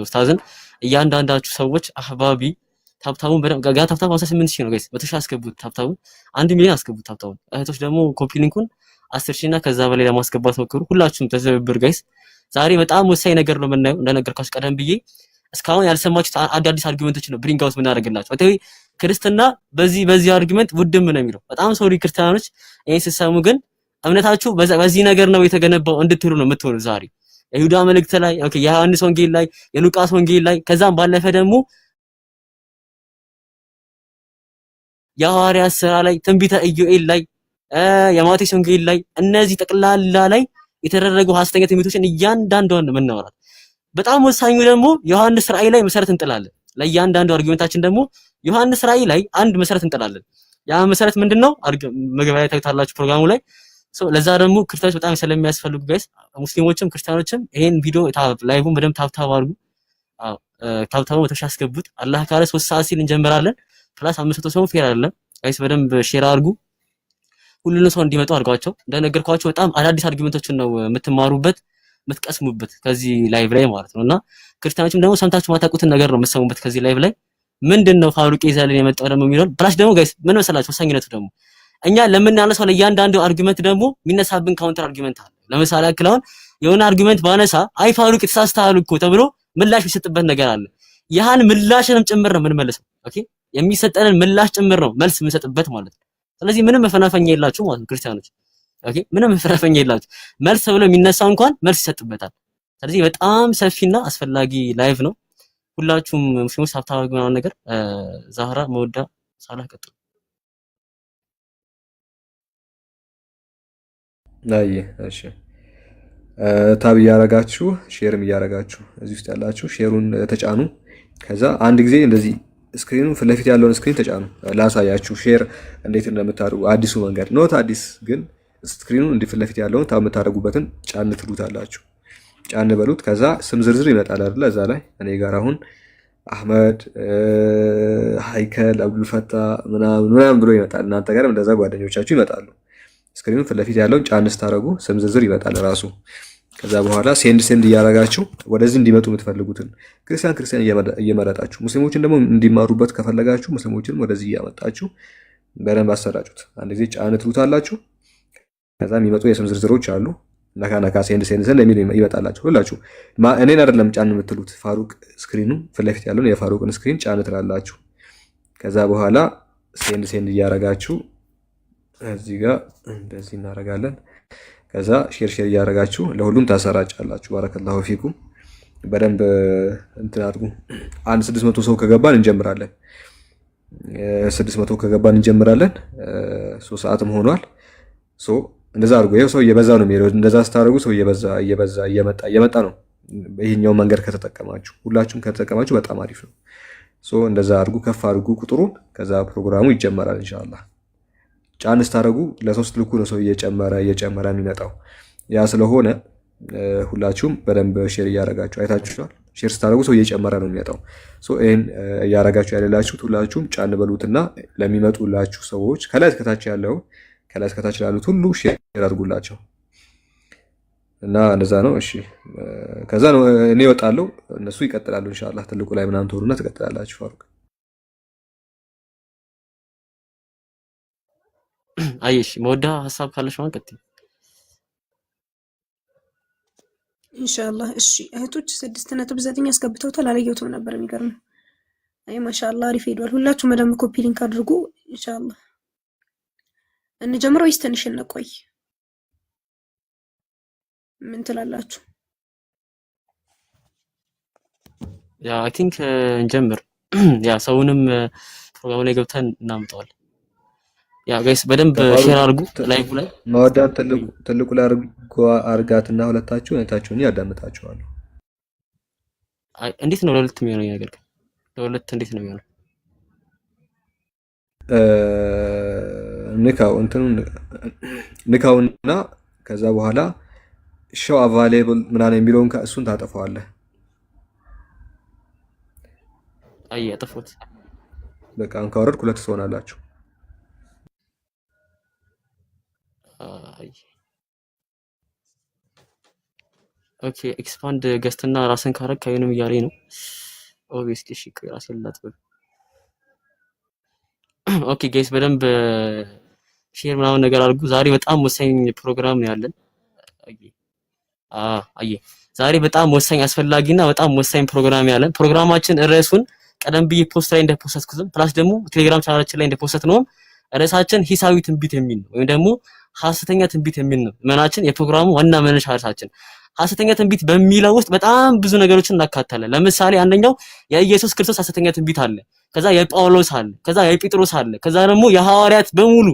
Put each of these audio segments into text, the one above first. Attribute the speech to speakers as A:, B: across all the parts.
A: ኡስታዝን እያንዳንዳችሁ ሰዎች አህባቢ ታብታቡን በደንብ ጋር ታብታቡ 58000 ነው ጋይስ በተሻ አስገቡት ታብታቡን 1 ሚሊዮን አስገቡት ታብታቡን እህቶች ደግሞ ኮፒ ሊንኩን 10000 እና ከዛ በላይ ለማስገባት ሞክሩ ሁላችሁም ተዘብር ጋይስ ዛሬ በጣም ወሳኝ ነገር ነው የምናየው እንደነገርኳችሁ ቀደም ብዬ እስካሁን ያልሰማችሁት አዳዲስ አርጊውመንቶች ነው ብሪንግ አውት ምናደርግላችሁ አተይ ክርስትና በዚህ አርጊውመንት ውድም ነው የሚለው በጣም ሶሪ ክርስቲያኖች ይሄን ሲሰሙ ግን እምነታችሁ በዚህ ነገር ነው የተገነባው እንድትሉ ነው የምትሆኑ ዛሬ የይሁዳ መልእክት ላይ ኦኬ የዮሐንስ ወንጌል ላይ የሉቃስ ወንጌል ላይ ከዛም ባለፈ ደግሞ የሐዋርያት ሥራ ላይ ትንቢተ ኢዮኤል ላይ የማቴዎስ ወንጌል ላይ እነዚህ ጠቅላላ ላይ የተደረጉ ሐሰተኛ ትንቢቶችን እያንዳንዷን ነው የምናወራት በጣም ወሳኙ ደግሞ ዮሐንስ ራእይ ላይ መሰረት እንጥላለን ለእያንዳንዱ አርጊውመንታችን ደግሞ ዮሐንስ ራእይ ላይ አንድ መሰረት እንጥላለን ያ መሰረት ምንድነው መግቢያ ታዩታላችሁ ፕሮግራሙ ላይ ለዛ ደግሞ ክርስቲያኖች በጣም ስለሚያስፈልጉ ጋይስ ሙስሊሞችም ክርስቲያኖችም ይሄን ቪዲዮ ላይቭን በደንብ ታብታብ አድርጉ ታብታቡ ተሻስገቡት አላህ ካለ 3 ሰዓት ሲል እንጀምራለን ፕላስ 500 ሰው ፌር አይደለም ጋይስ በደንብ ሼር አድርጉ ሁሉንም ሰው እንዲመጡ አድርጓቸው እንደነገርኳችሁ በጣም አዳዲስ አርጊውመንቶችን ነው የምትማሩበት የምትቀስሙበት ከዚህ ላይቭ ላይ ማለት ነውና ክርስቲያኖችም ደግሞ ሰምታችሁ ማታውቁትን ነገር ነው የምትሰሙበት ከዚህ ላይቭ ላይ ምንድነው ፋሩቅ ይዛልን የመጣው ደግሞ የሚለው ፕላስ ደግሞ ጋይስ ምን መሰላችሁ ወሳኝነቱ ደግሞ እኛ ለምናነሳው ለእያንዳንዱ አርጊውመንት ደግሞ የሚነሳብን ካውንተር አርጊውመንት አለ ለምሳሌ አክላውን የሆነ አርጊውመንት ባነሳ አይ ፋሩቅ ተሳስተሃል እኮ ተብሎ ምላሽ የሚሰጥበት ነገር አለ ያን ምላሽንም ጭምር ነው የምንመልሰው ኦኬ የሚሰጠንን ምላሽ ጭምር ነው መልስ የምንሰጥበት ማለት ነው ስለዚህ ምንም መፈናፈኛ የላችሁ ማለት ነው ክርስቲያኖች ኦኬ ምንም መፈናፈኛ የላችሁ መልስ ብሎ የሚነሳው እንኳን መልስ ይሰጥበታል ስለዚህ በጣም ሰፊና አስፈላጊ ላይቭ ነው ሁላችሁም ሙስሊሞች ሀብታም ምናምን ነገር ዛህራ መወዳ ሳላህ ቀጥሉ
B: እሺ ታብ እያረጋችሁ ሼርም እያረጋችሁ እዚህ ውስጥ ያላችሁ ሼሩን ተጫኑ ከዛ አንድ ጊዜ እንደዚህ ስክሪኑ ፊት ለፊት ያለውን ስክሪን ተጫኑ ላሳያችሁ ሼር እንዴት እንደምታደርጉ አዲሱ መንገድ ኖት አዲስ ግን ስክሪኑ እንዲህ ፊት ለፊት ያለውን ታብ የምታደርጉበትን ጫን ትሉታላችሁ ጫን በሉት ከዛ ስም ዝርዝር ይመጣል አይደል እዛ ላይ እኔ ጋር አሁን አህመድ ሃይከል አብዱል ፈታ ምናምን ብሎ ይመጣል እናንተ ጋርም እንደዛ ጓደኞቻችሁ ይመጣሉ ስክሪኑ ፊት ለፊት ያለውን ጫን ስታረጉ ስም ዝርዝር ይመጣል ራሱ ከዛ በኋላ ሴንድ እያረጋችሁ ወደዚህ እንዲመጡ የምትፈልጉትን ክርስቲያን እየመረጣችሁ ሙስሊሞችን ደግሞ እንዲማሩበት ከፈለጋችሁ ሙስሊሞችንም ወደዚህ እያመጣችሁ በደንብ አሰራጩት አንድ ጊዜ ጫን ትሉታላችሁ ከዛ የሚመጡ የስም ዝርዝሮች አሉ ነካ ሴንድ ለሚል ይመጣላችሁ ሁላችሁ እኔን አይደለም ጫን የምትሉት ፋሩቅ ስክሪኑ ፊት ለፊት ያለውን የፋሩቅን ስክሪን ጫን ትላላችሁ ከዛ በኋላ ሴንድ እያረጋችሁ እዚህ ጋር እንደዚህ እናረጋለን ከዛ ሼር እያረጋችሁ ለሁሉም ታሰራጫላችሁ ባረከላሁ ፊኩም በደንብ እንትን አድርጉ አንድ 600 ሰው ከገባን እንጀምራለን 3 ሰዓትም ሆኗል እንደዛ አድርጉ ይሄው ሰው እየበዛ ነው የሚሄደው እንደዛ ስታደርጉ ሰው እየመጣ ነው ይሄኛው መንገድ ከተጠቀማችሁ ሁላችሁም ከተጠቀማችሁ በጣም አሪፍ ነው እንደዛ አድርጉ ከፍ አድርጉ ቁጥሩን ከዛ ፕሮግራሙ ይጀመራል ኢንሻአላህ ጫን ስታደርጉ ለሶስት ልኩ ነው ሰው እየጨመረ የሚመጣው ያ ስለሆነ ሁላችሁም በደንብ ሼር እያረጋችሁ አይታችኋል ሼር ስታደርጉ ሰው እየጨመረ ነው የሚመጣው ይሄን እያረጋችሁ ያለላችሁት ሁላችሁም ጫን በሉትና ለሚመጡላችሁ ሰዎች ከላይ እስከታች ያሉት ሁሉ ሼር አድርጉላቸው እና እንደዛ ነው እሺ ከዛ ነው እኔ እወጣለሁ እነሱ ይቀጥላሉ ኢንሻአላህ ትልቁ ላይ ምናምን ተወሩና ትቀጥላላችሁ ፋሩቅ
A: አይሽ መወዳ ሐሳብ ካለሽ ማለት ቀጥይ
C: ኢንሻአላህ እሺ እህቶች 6.9 አስገብተውታል አላየሁትም ነበር የሚገርም አይ ማሻአላህ አሪፍ ሄዷል ሁላችሁ መደም ኮፒ ሊንክ አድርጉ ኢንሻአላህ እንጀምረው ይስተንሽ እንቆይ ምን ትላላችሁ
A: ያ አይ ቲንክ እንጀምር ያ ሰውንም ፕሮግራሙ ላይ ገብተን እናምጣዋል ያ ጋይስ በደንብ ሼር አድርጉ ላይቭ ላይ
B: መወዳት ትልቁ ላይ አርጋትና ሁለታችሁ አይታችሁኝ ያዳምጣችኋል
A: እንዴት ነው ለሁለት የሚሆነው ነገር ለሁለት እንዴት ነው የሚሆነው
B: ንካውና ከዛ በኋላ show available ምናምን የሚለውን እሱን ታጠፋዋለህ
A: ያጠፉት
B: በቃ አንካወረድ ሁለት ትሆናላችሁ
A: ኦኬ ኤክስፓንድ ገስትና ራስን ካረክ አይንም እያለኝ ነው። ኦብቪስሊ እሺ ራስን ላጥበብ። ኦኬ ጋይስ በደንብ ሼር ምናምን ነገር አድርጉ። ዛሬ በጣም ወሳኝ ፕሮግራም ነው ያለን። አየ ዛሬ በጣም ወሳኝ አስፈላጊና በጣም ወሳኝ ፕሮግራም ያለን። ፕሮግራማችን ርዕሱን ቀደም ብዬ ፖስት ላይ እንደፖስተትኩትም ፕላስ ደግሞ ቴሌግራም ቻናላችን ላይ እንደፖስተት ነው ርዕሳችን ሂሳዊ ትንቢት የሚል ነው ወይም ደግሞ ሐሰተኛ ትንቢት የሚል ነው። መናችን የፕሮግራሙ ዋና መነሻ ርዕሳችን ሐሰተኛ ትንቢት በሚለው ውስጥ በጣም ብዙ ነገሮችን እናካታለን። ለምሳሌ አንደኛው የኢየሱስ ክርስቶስ ሐሰተኛ ትንቢት አለ፣ ከዛ የጳውሎስ አለ፣ ከዛ የጴጥሮስ አለ፣ ከዛ ደግሞ የሐዋርያት በሙሉ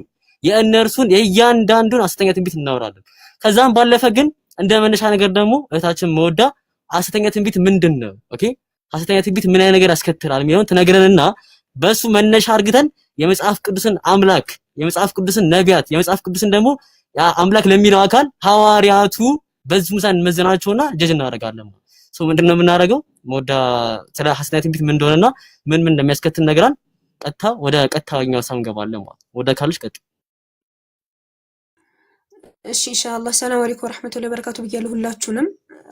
A: የእነርሱን የእያንዳንዱን ሐሰተኛ ትንቢት እናወራለን። ከዛም ባለፈ ግን እንደ መነሻ ነገር ደግሞ እህታችን መወዳ ሐሰተኛ ትንቢት ምንድነው? ኦኬ ሐሰተኛ ትንቢት ምን አይነት ነገር ያስከትላል የሚለውን ትነግረንና በሱ መነሻ አርግተን የመጽሐፍ ቅዱስን አምላክ የመጽሐፍ ቅዱስን ነቢያት የመጽሐፍ ቅዱስን ደግሞ ያ አምላክ ለሚለው አካል ሐዋርያቱ በዚህ ሙሳን መዘናቸውና ጀጅ እናደርጋለን። ምንድነው የምናደርገው? መወዳ ስለ ሐሰተኛ ትንቢት ምን እንደሆነና ምን እንደሚያስከትል ነግራን ቀጥታ ወደ ቀጥታኛው ሀሳብ እንገባለን ማለት ነው። ወደ ካልሽ ቀጥ
C: እሺ ኢንሻአላህ። ሰላም አለይኩም ወራህመቱላሂ ወበረካቱ ብያለሁ ሁላችሁንም።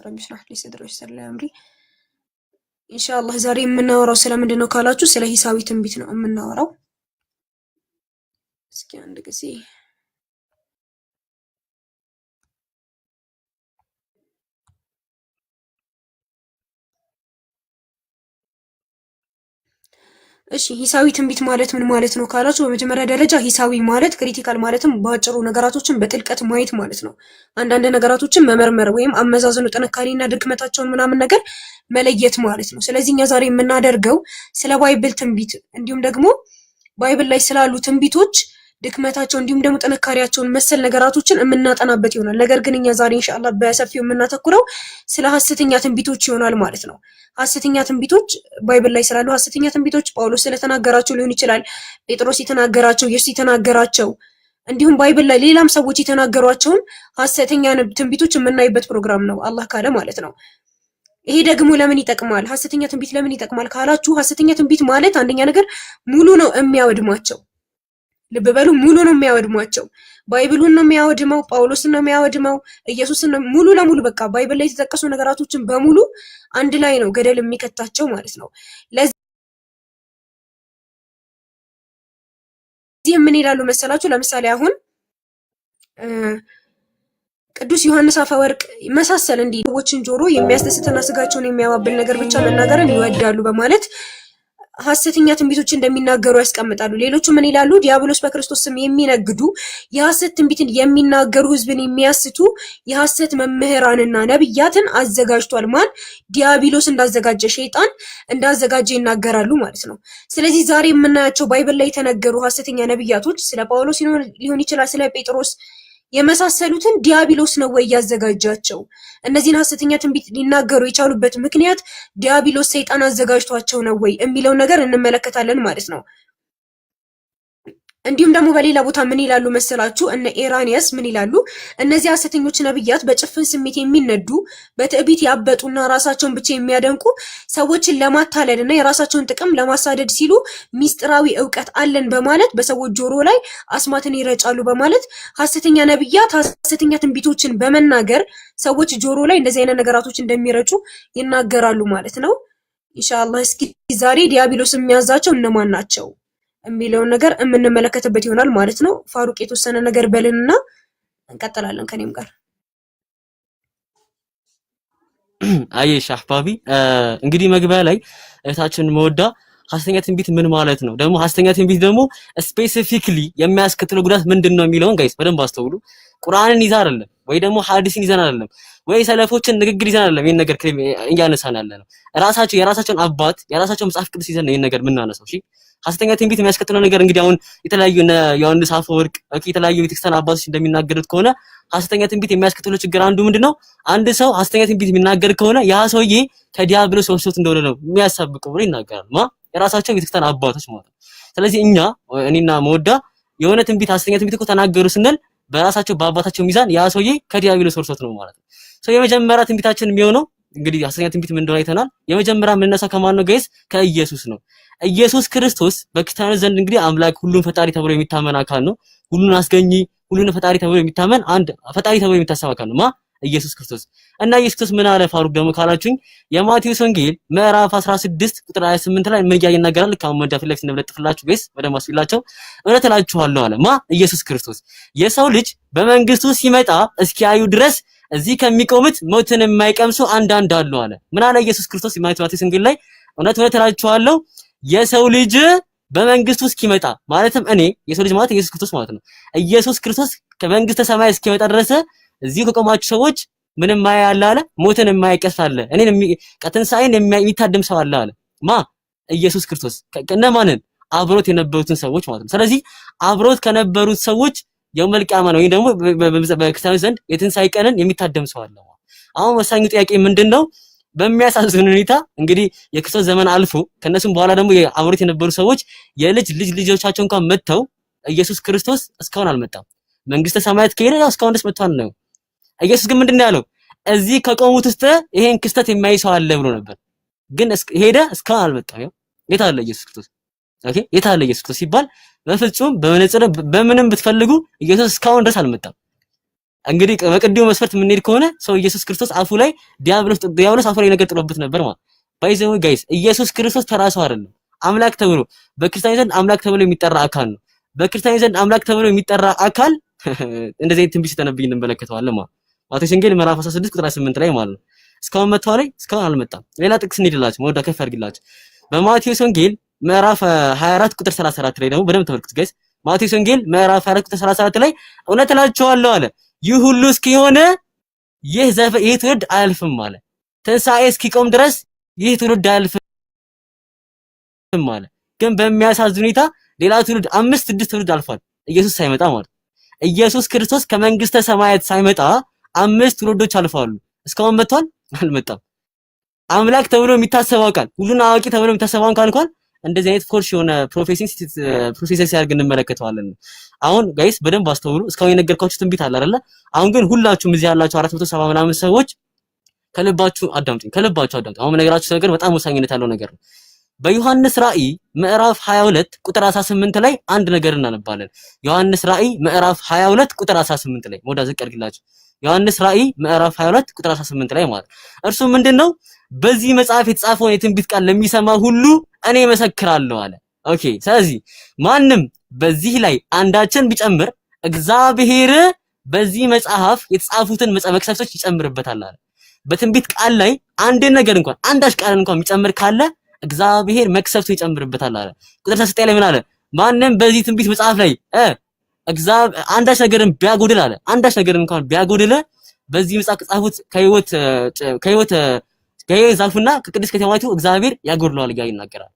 C: ረቢ ሽራህ ሊ ሰድሪ ወይሰር ሊ አምሪ። ኢንሻአላህ ዛሬ የምናወራው ስለምንድን ነው ካላችሁ ስለ ሂሳዊ ትንቢት ነው የምናወራው። እስኪ አንድ ጊዜ እሺ ሂሳዊ ትንቢት ማለት ምን ማለት ነው ካላችሁ በመጀመሪያ ደረጃ ሂሳዊ ማለት ክሪቲካል ማለትም ባጭሩ ነገራቶችን በጥልቀት ማየት ማለት ነው። አንዳንድ ነገራቶችን መመርመር ወይም አመዛዘኑ ጥንካሬና ድክመታቸውን ምናምን ነገር መለየት ማለት ነው። ስለዚህ እኛ ዛሬ የምናደርገው ስለ ባይብል ትንቢት እንዲሁም ደግሞ ባይብል ላይ ስላሉ ትንቢቶች ድክመታቸው እንዲሁም ደግሞ ጥንካሬያቸውን መሰል ነገራቶችን የምናጠናበት ይሆናል። ነገር ግን እኛ ዛሬ ኢንሻአላህ በሰፊው የምናተኩረው ስለ ሐሰተኛ ትንቢቶች ይሆናል ማለት ነው። ሐሰተኛ ትንቢቶች ባይብል ላይ ስላሉ ሐሰተኛ ትንቢቶች ጳውሎስ ስለተናገራቸው ሊሆን ይችላል፣ ጴጥሮስ የተናገራቸው፣ ኢየሱስ የተናገራቸው እንዲሁም ባይብል ላይ ሌላም ሰዎች የተናገሯቸውን ሐሰተኛ ትንቢቶች የምናይበት ፕሮግራም ነው አላህ ካለ ማለት ነው። ይሄ ደግሞ ለምን ይጠቅማል? ሐሰተኛ ትንቢት ለምን ይጠቅማል ካላችሁ ሐሰተኛ ትንቢት ማለት አንደኛ ነገር ሙሉ ነው የሚያወድማቸው። ልብ በሉ ሙሉ ነው የሚያወድሟቸው። ባይብሉን ነው የሚያወድመው፣ ጳውሎስን ነው የሚያወድመው፣ ኢየሱስን ነው ሙሉ ለሙሉ በቃ ባይብል ላይ የተጠቀሱ ነገራቶችን በሙሉ አንድ ላይ ነው ገደል የሚከታቸው ማለት ነው። ለዚህ ምን ይላሉ መሰላችሁ? ለምሳሌ አሁን ቅዱስ ዮሐንስ አፈወርቅ መሳሰል እንዲህ ሰዎችን ጆሮ የሚያስደስትና ስጋቸውን የሚያባብል ነገር ብቻ መናገርን ይወዳሉ በማለት ሐሰተኛ ትንቢቶች እንደሚናገሩ ያስቀምጣሉ። ሌሎቹ ምን ይላሉ? ዲያብሎስ በክርስቶስ ስም የሚነግዱ የሐሰት ትንቢትን የሚናገሩ ህዝብን የሚያስቱ የሐሰት መምህራንና ነብያትን አዘጋጅቷል። ማን? ዲያብሎስ እንዳዘጋጀ ሸይጣን እንዳዘጋጀ ይናገራሉ ማለት ነው። ስለዚህ ዛሬ የምናያቸው ባይብል ላይ የተነገሩ ሐሰተኛ ነብያቶች ስለ ጳውሎስ ሊሆን ይችላል፣ ስለ ጴጥሮስ የመሳሰሉትን ዲያብሎስ ነው ወይ ያዘጋጃቸው? እነዚህን ሐሰተኛ ትንቢት ሊናገሩ የቻሉበት ምክንያት ዲያብሎስ ሰይጣን አዘጋጅቷቸው ነው ወይ የሚለው ነገር እንመለከታለን ማለት ነው። እንዲሁም ደግሞ በሌላ ቦታ ምን ይላሉ መሰላችሁ? እነ ኢራኒያስ ምን ይላሉ? እነዚህ ሐሰተኞች ነብያት በጭፍን ስሜት የሚነዱ በትዕቢት ያበጡና ራሳቸውን ብቻ የሚያደንቁ ሰዎችን ለማታለልና የራሳቸውን ጥቅም ለማሳደድ ሲሉ ሚስጥራዊ ዕውቀት አለን በማለት በሰዎች ጆሮ ላይ አስማትን ይረጫሉ በማለት ሐሰተኛ ነብያት ሐሰተኛ ትንቢቶችን በመናገር ሰዎች ጆሮ ላይ እንደዚህ አይነት ነገራቶች እንደሚረጩ ይናገራሉ ማለት ነው። ኢንሻአላህ እስኪ ዛሬ ዲያብሎስ የሚያዛቸው እነማን ናቸው የሚለውን ነገር የምንመለከትበት ይሆናል ማለት ነው። ፋሩቅ የተወሰነ ነገር በልንና እንቀጥላለን ከኔም ጋር።
A: አየሽ አህባቢ እንግዲህ መግቢያ ላይ እህታችን መወዳ ሐሰተኛ ትንቢት ምን ማለት ነው፣ ደግሞ ሐሰተኛ ትንቢት ደግሞ ስፔሲፊክሊ የሚያስከትለው ጉዳት ምንድነው የሚለውን ጋይስ በደንብ አስተውሉ። ቁርአንን ይዛ አይደለም ወይ ደግሞ ሐዲስን ይዘን አይደለም ወይ ሰለፎችን ንግግር ይዘን አይደለም ይሄን ነገር እያነሳን ያለ ነው። የራሳቸውን አባት የራሳቸውን መጽሐፍ ቅዱስ ይዘን ነው ይሄን ነገር የምናነሳው። እሺ ሐሰተኛ ትንቢት የሚያስከትለው ነገር እንግዲህ አሁን የተለያዩ ዮሐንስ አፈወርቅ የተለያዩ ቤተክርስቲያን አባቶች እንደሚናገሩት ከሆነ ሐሰተኛ ትንቢት የሚያስከትለው ችግር አንዱ ምንድነው? አንድ ሰው ሐሰተኛ ትንቢት የሚናገር ከሆነ ያ ሰውዬ ከዲያብሎስ ወስዶት እንደሆነ ነው የሚያሳብቀው ብሎ ይናገራሉ። የራሳቸው ቤተክርስቲያን አባቶች ማለት ነው። ስለዚህ እኔና መወዳ የሆነ ትንቢት ሐሰተኛ ትንቢት እኮ ተናገሩ ስንል በራሳቸው በአባታቸው ሚዛን ያ ሰውዬ ከዲያብሎስ ወስዶት ነው ማለት ነው። የመጀመሪያ ትንቢታችን የሚሆነው እንግዲህ ሐሰተኛ ትንቢት ምን እንደሆነ አይተናል። የመጀመሪያ የምንነሳው ከማን ነው ጋይስ? ከኢየሱስ ነው። ኢየሱስ ክርስቶስ በክርስቲያኖች ዘንድ እንግዲህ አምላክ ሁሉን ፈጣሪ ተብሎ የሚታመን አካል ነው። ሁሉን አስገኚ፣ ሁሉን ፈጣሪ ተብሎ የሚታመን አንድ ፈጣሪ ተብሎ የሚታሰብ አካል ነው። ኢየሱስ ክርስቶስ። እና ኢየሱስ ክርስቶስ ምን አለ ፋሩቅ ደግሞ ካላችሁኝ የማቴዎስ ወንጌል ምዕራፍ 16 ቁጥር 28 ላይ ምን ይናገራል? ካሁን መዳፍ ላይ እንደምለጥፍላችሁ ቤስ በደንብ አስቢላችሁ። እውነት እላችኋለሁ አለ ኢየሱስ ክርስቶስ የሰው ልጅ በመንግስቱ ሲመጣ እስኪያዩ ድረስ እዚህ ከሚቆሙት ሞትን የማይቀምሱ አንዳንድ አሉ አለ። ምን አለ ኢየሱስ ክርስቶስ ማቴዎስ ወንጌል ላይ? እውነት እላችኋለሁ የሰው ልጅ በመንግስቱ እስኪመጣ ማለትም እኔ የሰው ልጅ ማለት ኢየሱስ ክርስቶስ ማለት ነው። ኢየሱስ ክርስቶስ ከመንግስተ ሰማይ እስኪመጣ ድረስ እዚህ ከቆማችሁ ሰዎች ምንም ማያያለ አለ፣ ሞትን የማይቀምስ አለ፣ እኔን ትንሣኤን የሚታደም ሰው አለ አለ። ኢየሱስ ክርስቶስ ከነማንን? አብሮት የነበሩትን ሰዎች ማለት ነው። ስለዚህ አብሮት ከነበሩት ሰዎች የውመል ቂያማ ነው ወይ ደግሞ በክርስቲያኖች ዘንድ የትንሣኤ ቀንን የሚታደም ሰው አለ። አሁን ወሳኙ ጥያቄ ምንድነው? በሚያሳዝን ሁኔታ እንግዲህ የክርስቶስ ዘመን አልፎ ከነሱም በኋላ ደግሞ አብሮት የነበሩ ሰዎች የልጅ ልጆቻቸው እንኳን መጥተው ኢየሱስ ክርስቶስ እስካሁን አልመጣም። መንግስተ ሰማያት ከሄደ ያው እስካሁን ድረስ መጥቷል ነው። ኢየሱስ ግን ምንድነው ያለው? እዚህ ከቆሙት ውስጥ ይሄን ክስተት የማይ ሰው አለ ብሎ ነበር። ግን ሄደ፣ እስካሁን አልመጣም። ያው የት አለ ኢየሱስ ክርስቶስ? ኦኬ የት አለ ኢየሱስ ክርስቶስ ሲባል በፍጹም በመነጽር በምንም ብትፈልጉ ኢየሱስ እስካሁን ድረስ አልመጣም። እንግዲህ በቅድሙ መስፈርት የምንሄድ ከሆነ ሰው ኢየሱስ ክርስቶስ አፉ ላይ ዲያብሎስ አፉ ላይ ነገር ጥሎበት ነበር ማለት ባይዘው ጋይስ። ኢየሱስ ክርስቶስ ተራሱ አይደለም፣ አምላክ ተብሎ በክርስቲያን ዘንድ አምላክ ተብሎ የሚጠራ አካል ነው። በክርስቲያን ዘንድ አምላክ ተብሎ የሚጠራ አካል እንደዚህ ትንቢት ተነብይ እንመለከተዋለን ማለት ማቴዎስ ወንጌል ምዕራፍ 16 ቁጥር 8 ላይ ማለት ነው። እስካሁን መጥቷል፣ እስካሁን አልመጣም። ሌላ ጥቅስ እንሂድላችሁ ወደ ከፍ አድርግላችሁ በማቴዎስ ወንጌል ምዕራፍ 24 ቁጥር 34 ላይ ደግሞ በደንብ ተመልክቱ ጋይስ። ማቴዎስ ወንጌል ምዕራፍ 24 ቁጥር 34 ላይ እውነት እላችኋለሁ አለ ይህ ሁሉ እስኪሆን ይህ ትውልድ አያልፍም አለ። ትንሣኤ እስኪቆም ድረስ ይህ ትውልድ አያልፍም አለ። ግን በሚያሳዝን ሁኔታ ሌላ ትውልድ 5-6 ትውልድ አልፏል ኢየሱስ ሳይመጣ ማለት። ኢየሱስ ክርስቶስ ከመንግስተ ሰማያት ሳይመጣ 5 ትውልዶች አልፈዋል። እስካሁን መጥቷል? አልመጣም። አምላክ ተብሎ የሚታሰበው ቃል ሁሉን አዋቂ ተብሎ የሚታሰበው ቃል እንኳን እንደዚህ አይነት ፎርሽ የሆነ ፕሮፌሰር ሲያደርግ እንመለከተዋለን። አሁን ጋይስ በደንብ አስተውሉ። እስካሁን የነገርኳችሁ ትንቢት አለ አይደለ? አሁን ግን ሁላችሁም እዚህ ያላችሁ 470 ምናምን ሰዎች ከልባችሁ አዳምጡኝ፣ ከልባችሁ አዳምጡ። አሁን ነገራችሁ ነገር በጣም ወሳኝነት ያለው ነገር ነው። በዮሐንስ ራእይ ምዕራፍ 22 ቁጥር 18 ላይ አንድ ነገር እናነባለን። ዮሐንስ ራእይ ምዕራፍ 22 ቁጥር 18 ላይ ወዳ ዝቅ አድርግላችሁ። ዮሐንስ ራእይ ምዕራፍ 22 ቁጥር 18 ላይ ማለት እርሱ ምንድነው? በዚህ መጽሐፍ የተጻፈውን የትንቢት ቃል ለሚሰማ ሁሉ እኔ መሰክራለሁ አለ። ኦኬ ስለዚህ ማንም በዚህ ላይ አንዳችን ቢጨምር እግዚአብሔር በዚህ መጽሐፍ የተጻፉትን መቅሰፍቶች ይጨምርበታል አለ። በትንቢት ቃል ላይ አንድ ነገር እንኳን አንዳች ቃል እንኳን የሚጨምር ካለ እግዚአብሔር መቅሰፍቱ ይጨምርበታል አለ። ቁጥር 9 ላይ ምን አለ? ማንም በዚህ ትንቢት መጽሐፍ ላይ አንዳች ነገርን ቢያጎድል አለ፣ አንዳች ነገርን እንኳን ቢያጎድል በዚህ መጽሐፍ ከጻፉት ከሕይወት ዛፉና ከቅድስት ከተማይቱ እግዚአብሔር ያጎድለዋል እያለ ይናገራል።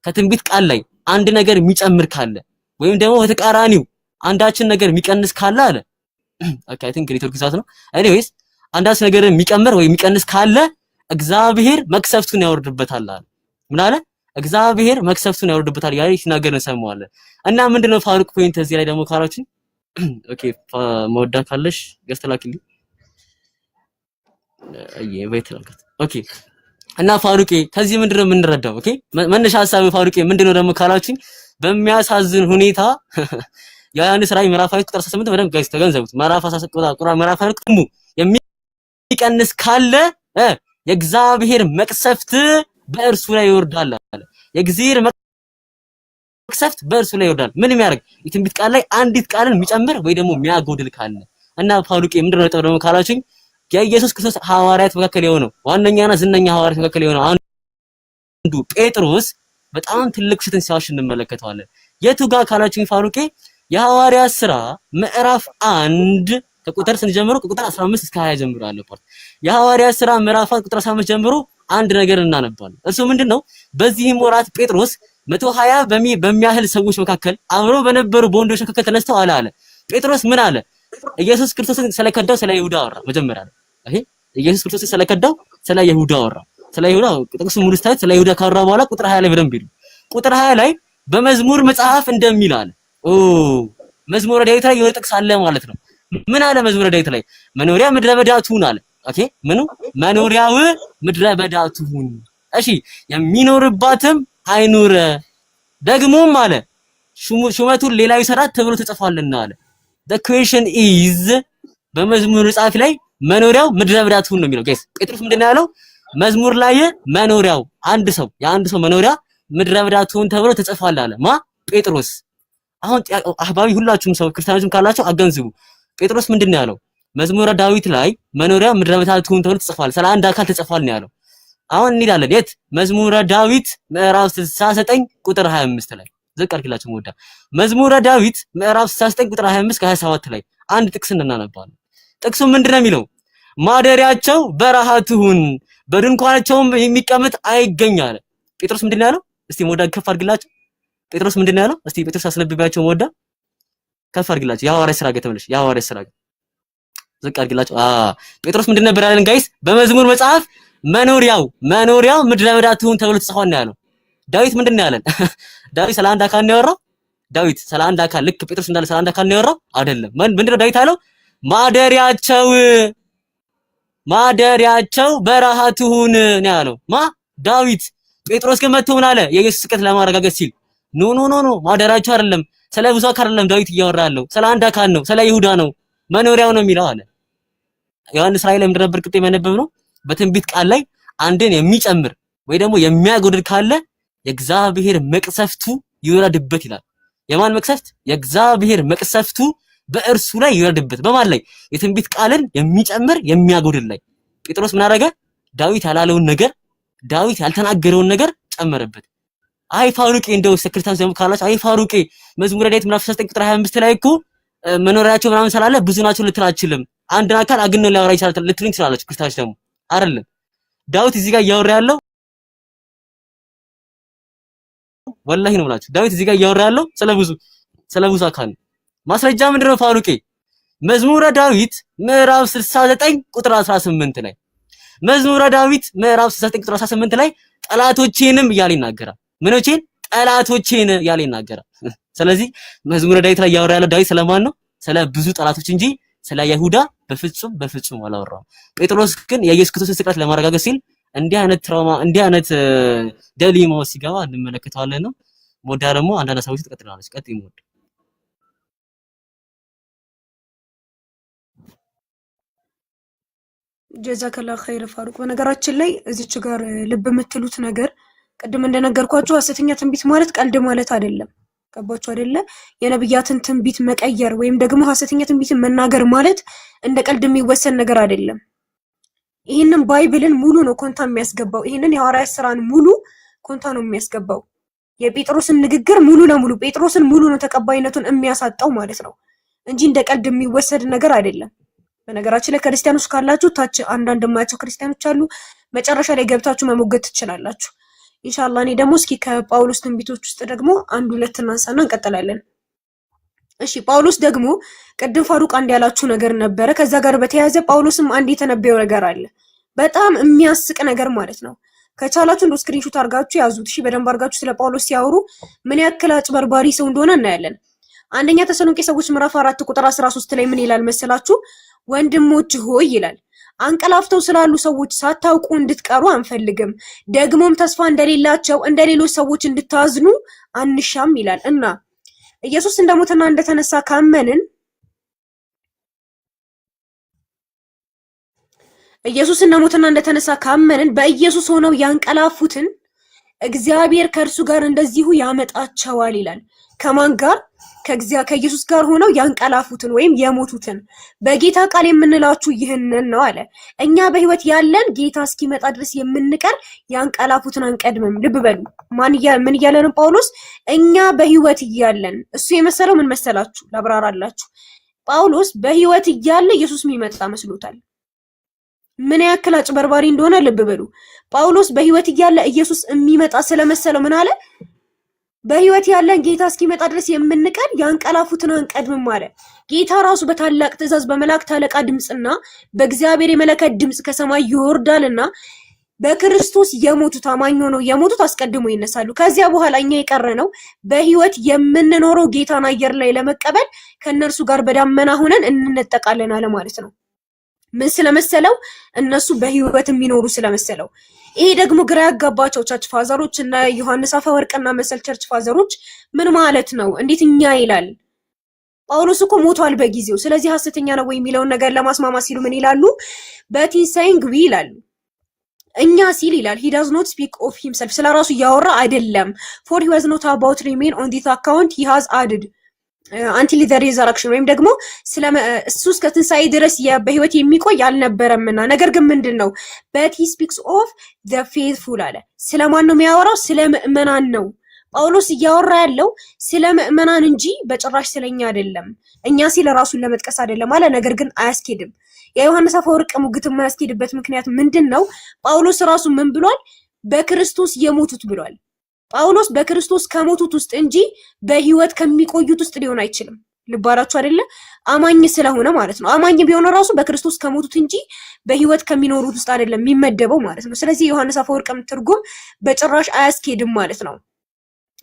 A: ከትንቢት ቃል ላይ አንድ ነገር የሚጨምር ካለ ወይም ደግሞ በተቃራኒው አንዳችን ነገር የሚቀንስ ካለ አለ ኦኬ አይ ቲንክ ኔትወርክ ዛት ነው። ኤኒዌይስ አንዳች ነገር የሚጨምር ወይ የሚቀንስ ካለ እግዚአብሔር መቅሰፍቱን ያወርድበታል አለ። ምን አለ? እግዚአብሔር መቅሰፍቱን ያወርድበታል ያለ ሲናገር እንሰማዋለን። እና ምንድነው ፋሩቅ ፖይንት እዚህ ላይ ደግሞ ካላችሁ ኦኬ መወዳ ካለሽ ገስተላክልኝ ቤት ላልከት ኦኬ። እና ፋሩቄ ከዚህ ምንድነው የምንረዳው? ኦኬ መነሻ ሐሳብ ፋሩቄ ምንድነው ደግሞ ካላችሁ በሚያሳዝን ሁኔታ የዮሐንስ ራእይ ምዕራፍ 2 ቁጥር 18 በደንብ ጋይስ ተገንዘቡት። ምዕራፍ 18 ቁጥር ምዕራፍ 2 የሚቀንስ ካለ የእግዚአብሔር መቅሰፍት በእርሱ ላይ ይወርዳል አለ። የእግዚአብሔር መቅሰፍት በእርሱ ላይ ይወርዳል። ምን የሚያደርግ የትንቢት ቃል ላይ አንዲት ቃልን የሚጨምር ወይ ደግሞ የሚያጎድል ካለ። እና ፋሩቄ ምንድነው ደግሞ ካላችሁ የኢየሱስ ክርስቶስ ሐዋርያት መካከል የሆነው ዋነኛና ዝነኛ ሐዋርያት መካከል የሆነው አንዱ ጴጥሮስ በጣም ትልቅ ውሸትን ሲዋሽ እንመለከተዋለን። የቱ ጋር ካላችሁኝ ፋሩቄ የሐዋርያት ሥራ ምዕራፍ 1 ከቁጥር ስንጀምሮ ከቁጥር 15 እስከ 20 ጀምሮ ያለው ፓርት የሐዋርያት ሥራ ምዕራፍ 1 ቁጥር 15 ጀምሮ አንድ ነገር እናነባለን። እሱ ምንድነው? በዚህም ወራት ጴጥሮስ 120 በሚያህል ሰዎች መካከል አብሮ በነበሩ በወንዶች መካከል ተነስተው አለ ጴጥሮስ ምን አለ? ኢየሱስ ክርስቶስን ስለከዳው ስለ ይሁዳ አወራ። መጀመሪያ ነው እሺ፣ ኢየሱስ ክርስቶስን ስለከዳው ስለ ይሁዳ አወራ። ስለ ይሁዳ ጥቅሱ ሙሉ ስታዩት ስለ ይሁዳ ካወራ በኋላ ቁጥር 20 ላይ በደንብ ይሉ። ቁጥር 20 ላይ በመዝሙር መጽሐፍ እንደሚል አለ። መዝሙረ ዳዊት ላይ የሆነ ጥቅስ አለ ማለት ነው። ምን አለ መዝሙረ ዳዊት ላይ? መኖሪያ ምድረ በዳ ትሁን አለ። ኦኬ ምኑ መኖሪያው ምድረ በዳ ትሁን። እሺ የሚኖርባትም አይኑር። ደግሞም አለ ሹመቱን ሌላው ይሰራት ተብሎ ተጽፏልና አለ። the question is በመዝሙር መጽሐፍ ላይ መኖሪያው ምድረ በዳ ትሁን ነው የሚለው። ጋይስ ጴጥሮስ ምንድነው ያለው? መዝሙር ላይ መኖሪያው የአንድ ሰው መኖሪያ ምድረ በዳ ትሁን ተብሎ ተጽፏል አለ። ጴጥሮስ። አሁን አህባቢ ሁላችሁም ሰው ክርስቲያኖችም ካላችሁ አገንዝቡ። ጴጥሮስ ምንድነው ያለው? መዝሙረ ዳዊት ላይ መኖሪያ ምድረ በዳ ትሁን ተብሎ ተጽፏል፣ ስለ አንድ አካል ተጽፏል ነው ያለው። አሁን እንሄዳለን የት? መዝሙረ ዳዊት ምዕራፍ 69 ቁጥር 25 ላይ ዝቅ አድርግላችሁ ወዳ መዝሙረ ዳዊት ምዕራፍ 69 ቁጥር 25 ከ27 ላይ አንድ ጥቅስ እናነባለን። ጥቅሱ ምንድነው የሚለው? ማደሪያቸው በረሃ ትሁን በድንኳናቸውም የሚቀመጥ አይገኝ አለ። ጴጥሮስ ምንድነው ያለው? እስቲ ወዳ ከፍ አድርግላችሁ። ጴጥሮስ ምንድነው ያለው? እስቲ ጴጥሮስ አስነብባቸው ወዳ ከፍ አድርግላችሁ። የሐዋርያት ሥራ ገተመለሽ የሐዋርያት ሥራ ዝቅ አድርግላችሁ። ጴጥሮስ ምንድነው ነበር ያለን ጋይስ? በመዝሙር መጽሐፍ መኖሪያው ምድረ በዳ ትሁን ተብሎ ተጽፏል ነው ያለው። ዳዊት ምንድነው ያለን? ዳዊት ስለ አንድ አካል ነው ያወራው። ዳዊት ስለ አንድ አካል ልክ ጴጥሮስ እንዳለ ስለ አንድ አካል ነው ያወራው አይደለም። ምንድነው ዳዊት ያለው? ማደሪያቸው በረሃ ትሁን ነው ያለው። ዳዊት። ጴጥሮስ ግን መጥቶ ምን አለ? የኢየሱስ ስቅለት ለማረጋገጥ ሲል ኖ ማደሪያቸው አይደለም፣ ስለ ብዙ አካል አይደለም ዳዊት እያወራ ያለው፣ ስለ አንድ አካል ነው፣ ስለ ይሁዳ ነው፣ መኖሪያው ነው የሚለው አለ። ዮሐንስ ራእይ ላይ ምንድን ነበር ቅድም ያነበብ ነው? በትንቢት ቃል ላይ አንድን የሚጨምር ወይ ደግሞ የሚያጎድል ካለ የእግዚአብሔር መቅሰፍቱ ይወረድበት ይላል። የማን መቅሰፍት? የእግዚአብሔር መቅሰፍቱ በእርሱ ላይ ይወረድበት። በማን ላይ? የትንቢት ቃልን የሚጨምር የሚያጎድል ላይ። ጴጥሮስ ምን አደረገ? ዳዊት ያላለውን ነገር፣ ዳዊት ያልተናገረውን ነገር ጨመረበት። አይ ፋሩቄ እንደው ሰክሪታን ዘሙ ካላችሁ አይ ፋሩቄ መዝሙረ ዳዊት ምዕራፍ 69 ቁጥር 25 ላይ እኮ መኖሪያቸው ምናምን ስላለ ብዙ ናቸው ልትል አትችልም። አንድ አካል አግነው ሊያወራ ይችላል ልትሉኝ ትችላላችሁ። ክርስቲያኖች ደግሞ አይደለም። ዳዊት እዚህ ጋር እያወራ ያለው ወላሂ ነው ብላችሁ ዳዊት እዚህ ጋር እያወራ ያለው ስለ ብዙ አካል ነው። ማስረጃ ምንድነው? ፋሩቄ መዝሙረ ዳዊት ምዕራፍ 69 ቁጥር 18 ላይ መዝሙረ ዳዊት ምዕራፍ 69 ቁጥር 18 ላይ ጠላቶቼንም እያለ ይናገራል። ምኖቼን? ጠላቶቼን እያለ ይናገራል። ስለዚህ መዝሙረ ዳዊት ላይ እያወራ ያለው ዳዊት ስለማን ነው? ስለ ብዙ ጠላቶች እንጂ ስለ ይሁዳ በፍጹም አላወራም። ጴጥሮስ ግን የኢየሱስ ክርስቶስን ስቅለት ለማረጋገጥ ሲል እንዲህ አይነት ትራውማ እንዲህ አይነት ደሊሞ ሲገባ እንመለከታለን ነው። ሞዳ ደግሞ አንዳንድ ሰዎች ተቀጥላለች። ቀጥይ ሞዳ።
C: ጀዛከላ ኸይር ፋሩቅ። በነገራችን ላይ እዚች ጋር ልብ የምትሉት ነገር ቅድም እንደነገርኳችሁ ሐሰተኛ ትንቢት ማለት ቀልድ ማለት አይደለም። ገባችሁ አይደለ? የነብያትን ትንቢት መቀየር ወይም ደግሞ ሐሰተኛ ትንቢትን መናገር ማለት እንደ ቀልድ የሚወሰን ነገር አይደለም። ይሄንን ባይብልን ሙሉ ነው ኮንታ የሚያስገባው። ይሄንን የሐዋርያት ሥራን ሙሉ ኮንታ ነው የሚያስገባው። የጴጥሮስን ንግግር ሙሉ ለሙሉ ጴጥሮስን ሙሉ ነው ተቀባይነቱን የሚያሳጣው ማለት ነው እንጂ እንደ ቀልድ የሚወሰድ ነገር አይደለም። በነገራችን ላይ ክርስቲያኖች ካላችሁ ታች አንዳንድ የማያቸው ክርስቲያኖች አሉ። መጨረሻ ላይ ገብታችሁ መሞገት ትችላላችሁ። ኢንሻአላህ እኔ ደግሞ እስኪ ከጳውሎስ ትንቢቶች ውስጥ ደግሞ አንድ ሁለት እናንሳና እንቀጥላለን። እሺ ጳውሎስ ደግሞ ቅድም ፋሩቅ አንድ ያላችሁ ነገር ነበረ። ከዛ ጋር በተያያዘ ጳውሎስም አንድ የተነበየው ነገር አለ። በጣም የሚያስቅ ነገር ማለት ነው። ከቻላችሁ እንደ ስክሪንሾት አድርጋችሁ ያዙት። እሺ በደንብ አድርጋችሁ ስለ ጳውሎስ ሲያወሩ ምን ያክል አጭበርባሪ ሰው እንደሆነ እናያለን። አንደኛ ተሰሎንቄ ሰዎች ምዕራፍ 4 ቁጥር 13 ላይ ምን ይላል መሰላችሁ? ወንድሞች ሆይ ይላል አንቀላፍተው ስላሉ ሰዎች ሳታውቁ እንድትቀሩ አንፈልግም፣ ደግሞም ተስፋ እንደሌላቸው እንደሌሎች ሰዎች እንድታዝኑ አንሻም ይላል። እና ኢየሱስ እንደሞተና እንደተነሳ ካመንን በኢየሱስ ሆነው ያንቀላፉትን እግዚአብሔር ከእርሱ ጋር እንደዚሁ ያመጣቸዋል ይላል። ከማን ጋር? ከኢየሱስ ጋር ሆነው ያንቀላፉትን ወይም የሞቱትን። በጌታ ቃል የምንላችሁ ይህንን ነው አለ። እኛ በህይወት ያለን ጌታ እስኪመጣ ድረስ የምንቀር ያንቀላፉትን አንቀድምም። ልብ በሉ። ምን እያለ ነው ጳውሎስ? እኛ በህይወት እያለን። እሱ የመሰለው ምን መሰላችሁ? ላብራራላችሁ። ጳውሎስ በህይወት እያለ ኢየሱስ የሚመጣ መስሎታል። ምን ያክል አጭበርባሪ እንደሆነ ልብ በሉ። ጳውሎስ በህይወት እያለ ኢየሱስ የሚመጣ ስለመሰለው ምን አለ? በህይወት ያለን ጌታ እስኪመጣ ድረስ የምንቀር ያንቀላፉትን አንቀድምም አለ። ጌታ ራሱ በታላቅ ትእዛዝ በመላእክት አለቃ ድምጽና በእግዚአብሔር የመለከት ድምጽ ከሰማይ ይወርዳልና በክርስቶስ የሞቱት አማኝ ሆነው የሞቱት አስቀድሞ ይነሳሉ። ከዚያ በኋላ እኛ የቀረነው በህይወት የምንኖረው ጌታን አየር ላይ ለመቀበል ከነርሱ ጋር በዳመና ሆነን እንነጠቃለን አለ ማለት ነው። ምን ስለመሰለው? እነሱ በህይወት የሚኖሩ ስለመሰለው። ይሄ ደግሞ ግራ ያጋባቸው ቸርች ፋዘሮች እና ዮሐንስ አፈወርቅና መሰል ቸርች ፋዘሮች ምን ማለት ነው? እንዴት እኛ ይላል? ጳውሎስ እኮ ሞቷል በጊዜው። ስለዚህ ሐሰተኛ ነው ወይ የሚለውን ነገር ለማስማማት ሲሉ ምን ይላሉ? but he's saying we ይላሉ። እኛ ሲል ይላል he does not speak of himself ስለራሱ እያወራ አይደለም። for he was not about remain on this account he has added until the resurrection ወይም ደግሞ እሱ እስከ ትንሣኤ ድረስ በህይወት የሚቆይ አልነበረምና ነገር ግን ምንድነው but he speaks of the faithful አለ። ስለማን ነው የሚያወራው? ስለ ምእመናን ነው። ጳውሎስ እያወራ ያለው ስለ ምእመናን እንጂ በጭራሽ ስለኛ አይደለም። እኛ ሲል ራሱን ለመጥቀስ አይደለም አለ። ነገር ግን አያስኬድም። የዮሐንስ አፈወርቅ ሙግት የማያስኬድበት ምክንያት ምንድነው? ጳውሎስ ራሱ ምን ብሏል? በክርስቶስ የሞቱት ብሏል። ጳውሎስ በክርስቶስ ከሞቱት ውስጥ እንጂ በህይወት ከሚቆዩት ውስጥ ሊሆን አይችልም። ልባራችሁ አይደለ? አማኝ ስለሆነ ማለት ነው። አማኝ ቢሆን ራሱ በክርስቶስ ከሞቱት እንጂ በህይወት ከሚኖሩት ውስጥ አይደለም የሚመደበው ማለት ነው። ስለዚህ የዮሐንስ አፈወርቅም ትርጉም በጭራሽ አያስኬድም ማለት ነው።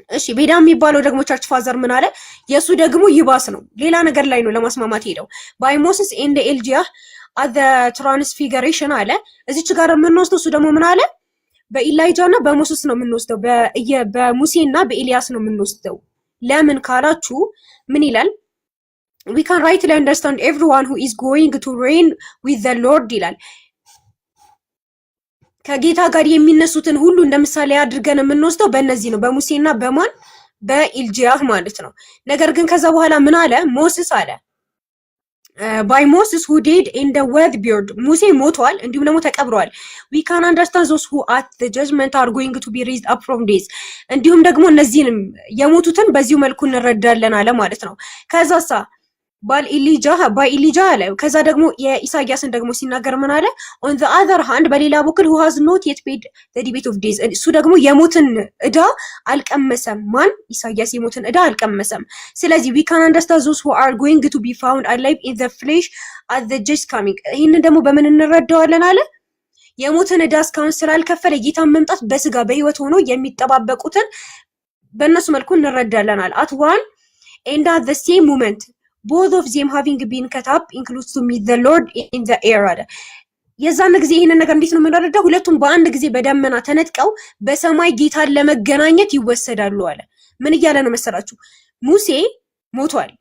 C: እሺ ቤዳ የሚባለው ደግሞ ቸርች ፋዘር ምን አለ? የሱ ደግሞ ይባስ ነው። ሌላ ነገር ላይ ነው ለማስማማት ሄደው by Moses and Elijah at the transfiguration አለ። እዚች ጋር የምንወስደው እሱ ደግሞ ምን አለ? በኢላይጃ እና በሞሴስ ነው የምንወስደው። በሙሴ እና በኤልያስ ነው የምንወስደው። ለምን ካላችሁ ምን ይላል? we can rightly understand everyone who is going to reign with the Lord ይላል። ከጌታ ጋር የሚነሱትን ሁሉ እንደምሳሌ አድርገን የምንወስደው በእነዚህ ነው፣ በሙሴና በማን በኢልጂያ ማለት ነው። ነገር ግን ከዛ በኋላ ምን አለ? ሞሴስ አለ by Moses who died in the with beard ሙሴ ሞቷል እንዲሁም ደግሞ ተቀብሯል። we can understand those who at the judgment are going to be raised up from death እንዲሁም ደግሞ እነዚህንም የሞቱትን በዚሁ መልኩ እንረዳለን አለ ማለት ነው። ከዛሳ በኢሊጃ አለ። ከዛ ደግሞ የኢሳያስን ደግሞ ሲናገር ምን አለ? on the other hand በሌላ በኩል who has not yet paid the debt of death እሱ ደግሞ የሞትን ዕዳ አልቀመሰም። ማን? ኢሳያስ የሞትን ዕዳ አልቀመሰም። ስለዚህ we can understand those who are going to be found alive in the flesh at the just coming ይህንን ደግሞ በምን እንረዳዋለን አለ? የሞትን ዕዳ እስካሁን ስላልከፈለ ጌታን መምጣት በስጋ በህይወት ሆኖ የሚጠባበቁትን በእነሱ መልኩ እንረዳለን አለ። at one and at the same moment both of them having been cut up includes to meet the Lord in the air አለ። የዛን ጊዜ ይሄንን ነገር እንዴት ነው የምንረዳው? ሁለቱም በአንድ ጊዜ በደመና ተነጥቀው በሰማይ ጌታን ለመገናኘት ይወሰዳሉ አለ። ምን እያለ ነው መሰላችሁ? ሙሴ ሞቷል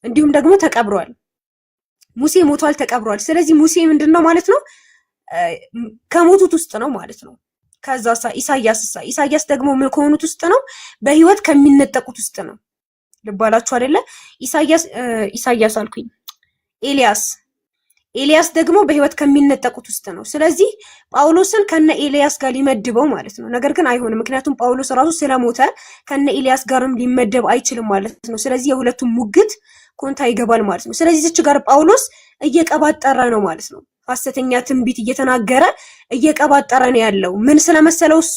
C: እንዲሁም ደግሞ ተቀብሯል። ሙሴ ሞቷል ተቀብሯል። ስለዚህ ሙሴ ምንድነው ማለት ነው? ከሞቱት ውስጥ ነው ማለት ነው። ከዛሳ ኢሳያስ ደግሞ ምን ከሆኑት ውስጥ ነው? በህይወት ከሚነጠቁት ውስጥ ነው። ልባላችሁ አይደለ? ኢሳያስ አልኩኝ። ኤልያስ ደግሞ በህይወት ከሚነጠቁት ውስጥ ነው። ስለዚህ ጳውሎስን ከነ ኤልያስ ጋር ሊመድበው ማለት ነው። ነገር ግን አይሆንም፣ ምክንያቱም ጳውሎስ ራሱ ስለሞተ ከነ ኤልያስ ጋርም ሊመደብ አይችልም ማለት ነው። ስለዚህ የሁለቱም ሙግት ኮንታ ይገባል ማለት ነው። ስለዚህ እዚህ ጋር ጳውሎስ እየቀባጠረ ነው ማለት ነው። ሐሰተኛ ትንቢት እየተናገረ እየቀባጠረ ነው ያለው። ምን ስለመሰለው እሱ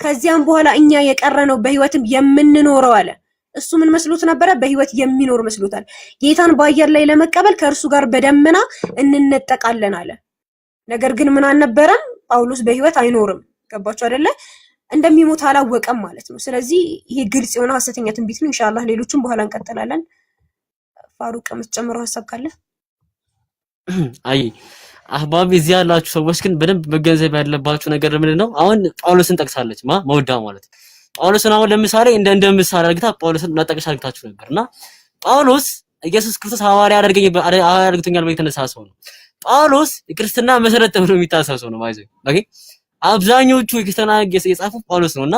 C: ከዚያም በኋላ እኛ የቀረነው በህይወትም የምንኖረው አለ። እሱ ምን መስሎት ነበረ? በህይወት የሚኖር መስሎታል። ጌታን በአየር ላይ ለመቀበል ከእርሱ ጋር በደመና እንነጠቃለን አለ። ነገር ግን ምን አልነበረም? ጳውሎስ በህይወት አይኖርም። ገባችሁ አይደለ? እንደሚሞት አላወቀም ማለት ነው። ስለዚህ ይሄ ግልጽ የሆነ ሐሰተኛ ትንቢት ነው። ኢንሻአላህ ሌሎቹም በኋላ እንቀጥላለን። ፋሩቅ የምትጨምረው ሐሳብ ካለ?
A: አይ አህባቢ እዚህ ያላችሁ ሰዎች ግን በደንብ መገንዘብ ያለባችሁ ነገር ምንድነው? አሁን ጳውሎስን ጠቅሳለች መውዳ ማለት ጳውሎስን አሁን ለምሳሌ እንደ ምሳሌ አድርግታ ጳውሎስን እናጠቅሽ አድርግታችሁ ነበርና ጳውሎስ ኢየሱስ ክርስቶስ ሐዋርያ አድርገኛል ብሎ የተነሳ ሰው ነው። ጳውሎስ የክርስትና መሰረት ተብሎ የሚታሰብ ሰው ነው ማለት ኦኬ። አብዛኞቹ የክርስትና የጻፉ ጳውሎስ ነውና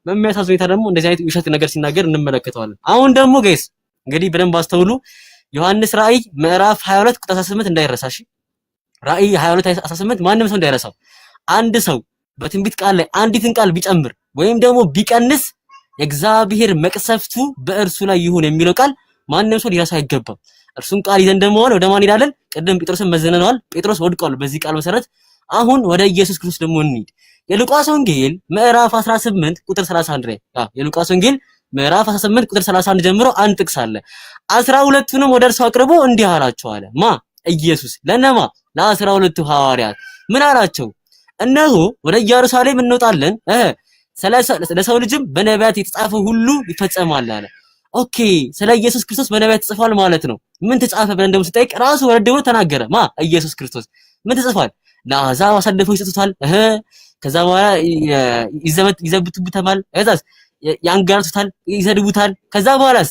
A: በሚያሳዝን ሁኔታ ደግሞ እንደዚህ አይነት ውሸት ነገር ሲናገር እንመለከተዋለን። አሁን ደግሞ ጋይስ እንግዲህ በደንብ አስተውሉ። ዮሐንስ ራእይ ምዕራፍ 22 ቁጥር 18 እንዳይረሳሽ። ራእይ 22 18 ማንም ሰው እንዳይረሳው። አንድ ሰው በትንቢት ቃል ላይ አንዲትን ቃል ቢጨምር ወይም ደግሞ ቢቀንስ የእግዚአብሔር መቅሰፍቱ በእርሱ ላይ ይሁን የሚለው ቃል ማንም ሰው ሊረሳ አይገባም። እርሱን ቃል ይዘን ደግሞ ወደ ማን እንሄዳለን? ቅድም ጴጥሮስን መዘነናል። ጴጥሮስ ወድቋል በዚህ ቃል መሰረት። አሁን ወደ ኢየሱስ ክርስቶስ ደግሞ እንሂድ። የሉቃስ ወንጌል ምዕራፍ 18 ቁጥር 31 ላይ የሉቃስ ወንጌል ምዕራፍ 18 ቁጥር 31 ጀምሮ አንድ ጥቅስ አለ። 12ቱንም ወደ እርሱ አቅርቦ እንዲህ አላቸው አለ። ኢየሱስ ለነማ ለ12ቱ ሐዋርያት ምን አላቸው? እነሆ ወደ ኢየሩሳሌም እንወጣለን ለሰው ልጅም በነቢያት የተጻፈ ሁሉ ይፈጸማል አለ። ኦኬ ስለ ኢየሱስ ክርስቶስ በነቢያት ተጽፏል ማለት ነው። ምን ተጻፈ ብለን ደግሞ ስጠይቅ ራሱ ወረድ ብሎ ተናገረ። ኢየሱስ ክርስቶስ ምን ተጽፏል? ለአሕዛብ አሳልፈው ይሰጡታል። ከዛ በኋላ ይዘብቱበታል። ከዛስ ያንገራቱታል፣ ይሰድቡታል። ከዛ በኋላስ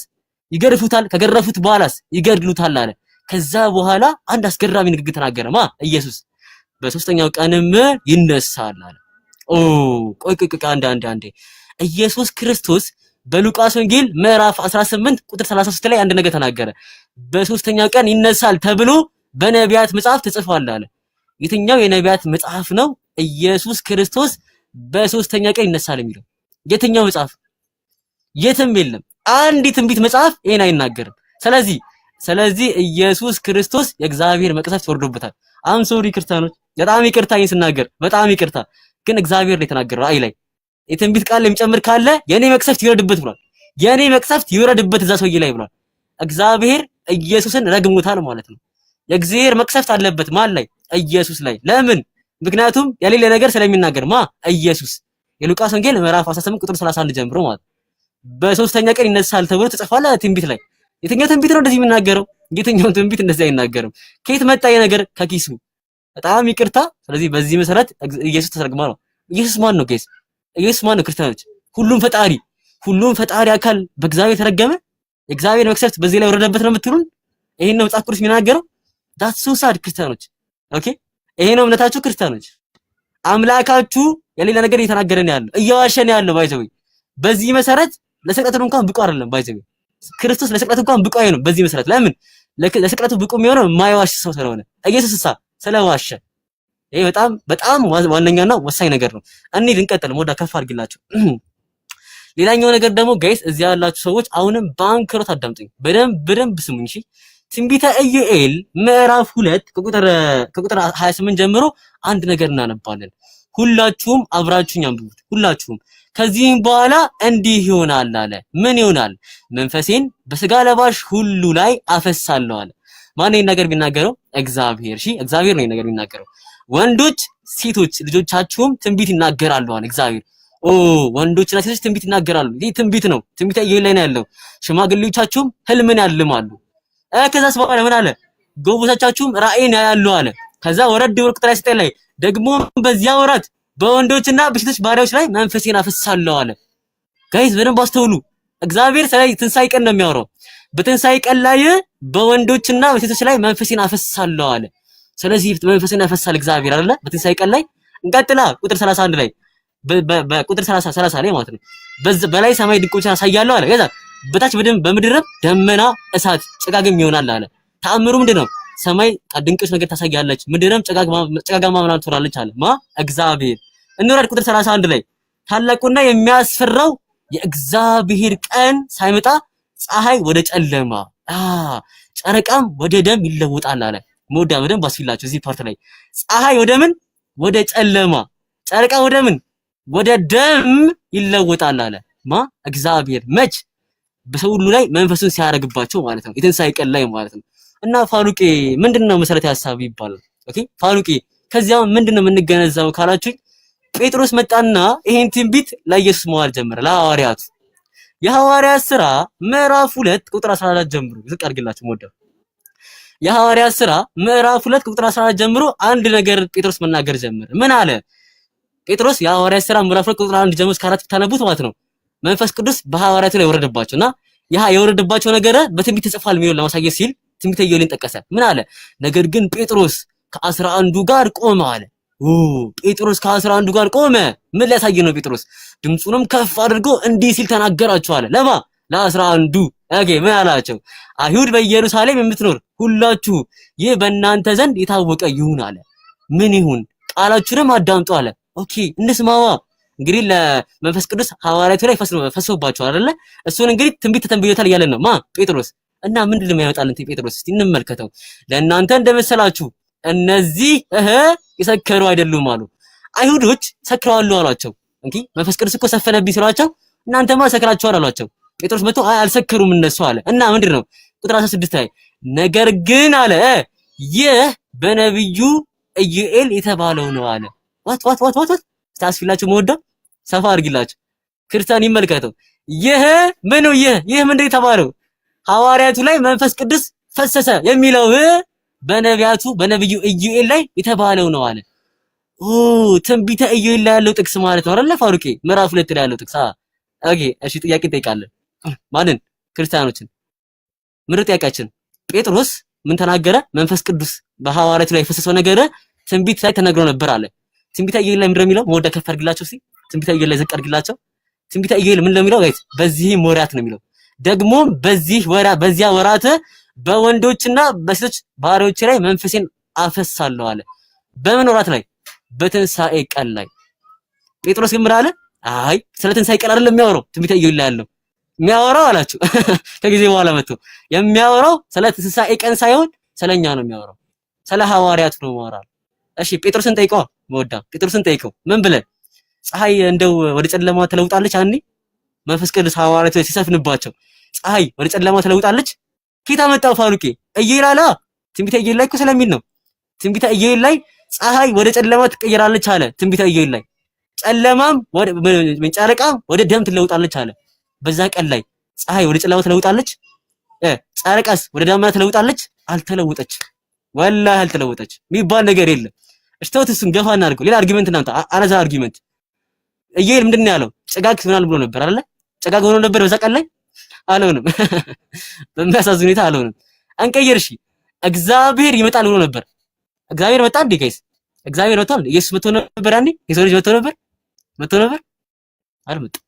A: ይገርፉታል። ከገረፉት በኋላስ ይገድሉታል አለ። ከዛ በኋላ አንድ አስገራሚ ንግግር ተናገረ። ኢየሱስ በሶስተኛው ቀንም ይነሳል አለ። ቆይ አንዴ ኢየሱስ ክርስቶስ በሉቃስ ወንጌል ምዕራፍ 18 ቁጥር 33 ላይ አንድ ነገር ተናገረ። በሶስተኛው ቀን ይነሳል ተብሎ በነቢያት መጽሐፍ ተጽፏል አለ። የትኛው የነቢያት መጽሐፍ ነው ኢየሱስ ክርስቶስ በሶስተኛ ቀን ይነሳል የሚለው? የትኛው መጽሐፍ? የትም የለም። አንድ የትንቢት መጽሐፍ ይሄን አይናገርም። ስለዚህ ኢየሱስ ክርስቶስ የእግዚአብሔር መቅሰፍት ወርዶበታል። አም ሶሪ ክርስቲያኖች፣ በጣም ይቅርታ ይሄን ስናገር በጣም ይቅርታ። ግን እግዚአብሔር ላይ የተናገረው ራእይ ላይ የትንቢት ቃል የሚጨምር ካለ የኔ መቅሰፍት ይወረድበት ብሏል። የኔ መቅሰፍት ይወረድበት እዛ ሰውዬ ላይ ብሏል። እግዚአብሔር ኢየሱስን ረግሞታል ማለት ነው። የእግዚአብሔር መቅሰፍት አለበት ማን ላይ? ኢየሱስ ላይ። ለምን? ምክንያቱም የሌለ ነገር ስለሚናገር ኢየሱስ የሉቃስ ወንጌል ምዕራፍ 18 ቁጥር 31 ጀምሮ ማለት በሶስተኛ ቀን ይነሳል ተብሎ ተጽፏል ትንቢት ላይ። የትኛው ትንቢት ነው እንደዚህ የሚናገረው? የትኛው ትንቢት እንደዚህ አይናገርም። ከየት መጣ የነገር? ከኪሱ። በጣም ይቅርታ። ስለዚህ በዚህ መሰረት ኢየሱስ ተረግሟል ነው። ኢየሱስ ማን ነው ጋይስ? ኢየሱስ ማን ነው ክርስቲያኖች? ሁሉም ፈጣሪ አካል በእግዚአብሔር ተረገመ። የእግዚአብሔር መቅሰፍት በዚህ ላይ ወረደበት ነው የምትሉን? ይሄን ነው መጽሐፍ ቅዱስ የሚናገረው? ዳትስ ሶ ሳድ ክርስቲያኖች። ኦኬ ይሄ ነው እምነታችሁ ክርስቲያኖች። አምላካችሁ የሌላ ነገር እየተናገረ ነው ያለው፣ እየዋሸ ነው ያለው። ባይዘው በዚህ መሰረት ለስቅለቱ እንኳን ብቁ አይደለም። ባይዘው ክርስቶስ ለስቅለቱ እንኳን ብቁ አይሆንም በዚህ መሰረት። ለምን? ለስቅለቱ ብቁ የሚሆነው የማይዋሽ ሰው ስለሆነ። ኢየሱስሳ ስለዋሸ። ይሄ በጣም ዋነኛና ወሳኝ ነገር ነው። እንቀጥል። ሞዳ ከፍ አድርግላችሁ። ሌላኛው ነገር ደግሞ ጋይስ እዚህ ያላችሁ ሰዎች አሁንም ባንክሮት አዳምጡኝ፣ በደንብ ስሙኝ እሺ። ትንቢተ ኢዩኤል ምዕራፍ 2 ከቁጥር 28 ጀምሮ አንድ ነገር እናነባለን። ሁላችሁም አብራችሁኝ አንብቡት። ሁላችሁም ከዚህም በኋላ እንዲህ ይሆናል አለ። ምን ይሆናል? መንፈሴን በስጋ ለባሽ ሁሉ ላይ አፈሳለሁ አለ። ማን ይሄን ነገር ቢናገረው? እግዚአብሔር። እሺ እግዚአብሔር ነው ይሄን ነገር ቢናገረው። ወንዶች ሴቶች ልጆቻችሁም ትንቢት ይናገራሉ አለ እግዚአብሔር። ወንዶችና ሴቶች ትንቢት ይናገራሉ። ይሄ ትንቢት ነው። ትንቢተ ኢዩኤል ላይ ነው ያለው። ሽማግሌዎቻችሁም ህልምን ያልማሉ። ከዛስ በኋላ ምን አለ? ጎበዞቻችሁም ራእይን ያያሉ አለ። ከዛ ወረድ ብሎ ቁጥር 9 ላይ ደግሞ በዚያ ወራት በወንዶችና በሴቶች ባሪያዎች ላይ መንፈሴን አፈሳለሁ አለ። ጋይስ በደንብ አስተውሉ። እግዚአብሔር ስለ ትንሳኤ ቀን ነው የሚያወራው። በትንሳኤ ቀን ላይ በወንዶችና በሴቶች ላይ መንፈሴን አፈሳለሁ አለ። ስለዚህ መንፈሴን ያፈሳል እግዚአብሔር አይደለ? በትንሳኤ ቀን ላይ እንቀጥላ ቁጥር 31 ላይ በቁጥር 30 ላይ ማለት ነው። በላይ ሰማይ ድንቆችን አሳያለሁ አለ። ከዛ በታች በምድርም ደመና፣ እሳት፣ ጭጋግም ይሆናል አለ። ተአምሩ ምንድነው? ሰማይ ድንቆች ነገር ታሳያለች፣ ምድርም ጭጋጋማ ምናምን ትሆናለች አለ እግዚአብሔር። እንውረድ ቁጥር 31 ላይ ታላቁና የሚያስፈራው የእግዚአብሔር ቀን ሳይመጣ ፀሐይ ወደ ጨለማ ጨረቃም ወደ ደም ይለወጣል አለ። ሞዳ በደንብ አስፊላችሁ እዚህ ፓርት ላይ ፀሐይ ወደ ምን? ወደ ጨለማ፣ ጨረቃ ወደ ምን? ወደ ደም ይለወጣል አለ እግዚአብሔር። መች? በሰው ሁሉ ላይ መንፈሱን ሲያረግባቸው ማለት ነው። የትንሳኤ ቀን ላይ ማለት ነው። እና ፋሉቄ ምንድነው መሰረታዊ ሐሳብ ይባላል። ኦኬ ፋሉቄ ከዚያው ምንድነው የምንገነዘበው ካላችሁ ጴጥሮስ መጣና ይሄን ትንቢት ለኢየሱስ መዋል ጀመረ ለሐዋርያቱ። የሐዋርያት ሥራ ምዕራፍ 2 ቁጥር 14 ጀምሮ ዝቅ አድርግላችሁ ሞደው። የሐዋርያት ሥራ ምዕራፍ 2 ቁጥር 14 ጀምሮ አንድ ነገር ጴጥሮስ መናገር ጀመረ። ምን አለ ጴጥሮስ? የሐዋርያት ሥራ ምዕራፍ 2 ቁጥር 1 ጀምሮ እስከ 4 ብታነቡት ማለት ነው መንፈስ ቅዱስ በሐዋርያቱ ላይ ወረደባቸውና ያ የወረደባቸው ነገር በትንቢት ተጽፏል የሚለው ለማሳየት ሲል ትንቢተ ኢዩኤልን ጠቀሰ። ምን አለ? ነገር ግን ጴጥሮስ ከ11 ጋር ቆመ አለ። ጴጥሮስ ከ11 ጋር ቆመ። ምን ሊያሳይ ነው? ጴጥሮስ ድምጹንም ከፍ አድርጎ እንዲህ ሲል ተናገራቸው አለ። ለማ? ለ11። ኦኬ ምን አላቸው? አይሁድ በኢየሩሳሌም የምትኖር ሁላችሁ ይህ በእናንተ ዘንድ የታወቀ ይሁን አለ። ምን ይሁን? ቃላችሁንም አዳምጡ አለ። ኦኬ እንስማዋ። እንግዲህ ለመንፈስ ቅዱስ ሐዋርያቱ ላይ ፈሶባቸው አይደለ? እሱን እንግዲህ ትንቢት ተተንብዮታል እያለን ነው ጴጥሮስ። እና ምንድነው የሚያመጣልን ጴጥሮስ? እስቲ እንመልከተው። ለእናንተ እንደመሰላችሁ እነዚህ የሰከሩ አይደሉም አሉ። አይሁዶች ሰክረዋል አሏቸው። እንግዲህ መንፈስ ቅዱስ እኮ ሰፈነብኝ ሲሏቸው እናንተማ ሰክራችኋል አሏቸው። ጴጥሮስ መጥቶ አልሰከሩም እነሱ አለ። እና ምንድነው ቁጥር 16 ላይ ነገር ግን አለ ይህ በነብዩ ኢዩኤል የተባለው ነው አለ። ዋት ታስፊላችሁ መወደው ሰፋ አድርጊላችሁ ክርስቲያን ይመልከተው። ይህ ምን ነው? ይህ ምንድነው የተባለው? ሐዋርያቱ ላይ መንፈስ ቅዱስ ፈሰሰ የሚለው በነብዩ ኢዩኤል ላይ የተባለው ነው አለ። ትንቢተ ኢዩኤል ላይ ያለው ጥቅስ ማለት ነው አይደል? ፋሩቄ ምዕራፍ 2 ላይ ያለው ጥቅስ። ኦኬ እሺ፣ ጥያቄ እንጠይቃለን። ማንን? ክርስቲያኖችን። ምርጥ ጥያቄያችን ጴጥሮስ ምን ተናገረ? መንፈስ ቅዱስ በሐዋርያቱ ላይ የፈሰሰው ነገር ትንቢት ላይ ተነግሮ ነበር አለ። ትንቢተ ኢዩኤል ላይ ምንድነው የሚለው? መወዳ ከፍ አድርግላቸው እስቲ። ትንቢተ ኢዩኤል ላይ ዝቅ አድርግላቸው። ትንቢተ ኢዩኤል ምን ለሚለው ጋይስ በዚህም ወራት ነው የሚለው። ደግሞ በዚያ ወራት በወንዶችና በሴቶች ባሪያዎች ላይ መንፈሴን አፈሳለሁ አለ። በምን ወራት ላይ? በትንሳኤ ቀን ላይ። ጴጥሮስ ግን ምን አለ? አይ ስለ ትንሳኤ ቀን አይደለም የሚያወራው ትንቢተ ኢዩኤል ላይ ያለው የሚያወራው አላችሁ። ከጊዜ በኋላ መጥቶ የሚያወራው ስለ ትንሳኤ ቀን ሳይሆን ስለኛ ነው የሚያወራው፣ ስለ ሐዋርያት ነው የሚያወራው። እሺ ጴጥሮስን ጠይቀው፣ መወዳ ጴጥሮስን ጠይቀው ምን ብለን ፀሐይ እንደው ወደ ጨለማ ተለውጣለች አንዴ መንፈስ ቅዱስ ሐዋርያት ሲሰፍንባቸው ፀሐይ ወደ ጨለማ ተለውጣለች። ኬታ መጣው ፋሩቄ ኢዩኤል አለ። ትንቢተ ኢዩኤል ላይ እኮ ስለሚል ነው። ትንቢተ ኢዩኤል ላይ ፀሐይ ወደ ጨለማ ትቀየራለች አለ። ትንቢተ ኢዩኤል ላይ ጨለማም ጨረቃም ወደ ደም ትለውጣለች አለ። በዛ ቀን ላይ ፀሐይ ወደ ጨለማ ትለውጣለች፣ ጨረቃስ ወደ ደም ትለውጣለች። አልተለወጠች፣ ወላሂ አልተለወጠች የሚባል ነገር የለም። እሽተውት እሱን ገፋ እናድርገው። ሌላ አርጊመንት እናምጣ። አነዛ አርጊመንት ኢዩኤል ምንድን ነው ያለው? ጭጋግ ይሆናል ብሎ ነበር አይደለ? ጭጋግ ሆኖ ነበር በዛ ቀን ላይ አልሆነም። በሚያሳዝን ሁኔታ አልሆነም። አንቀየር። እሺ እግዚአብሔር ይመጣል ብሎ ነበር። እግዚአብሔር መጣ እንዴ ጋይስ? እግዚአብሔር መጥቷል። ኢየሱስ መጥቶ ነበር አንዴ? የሰው ልጅ መጥቶ ነበር አልመጣም።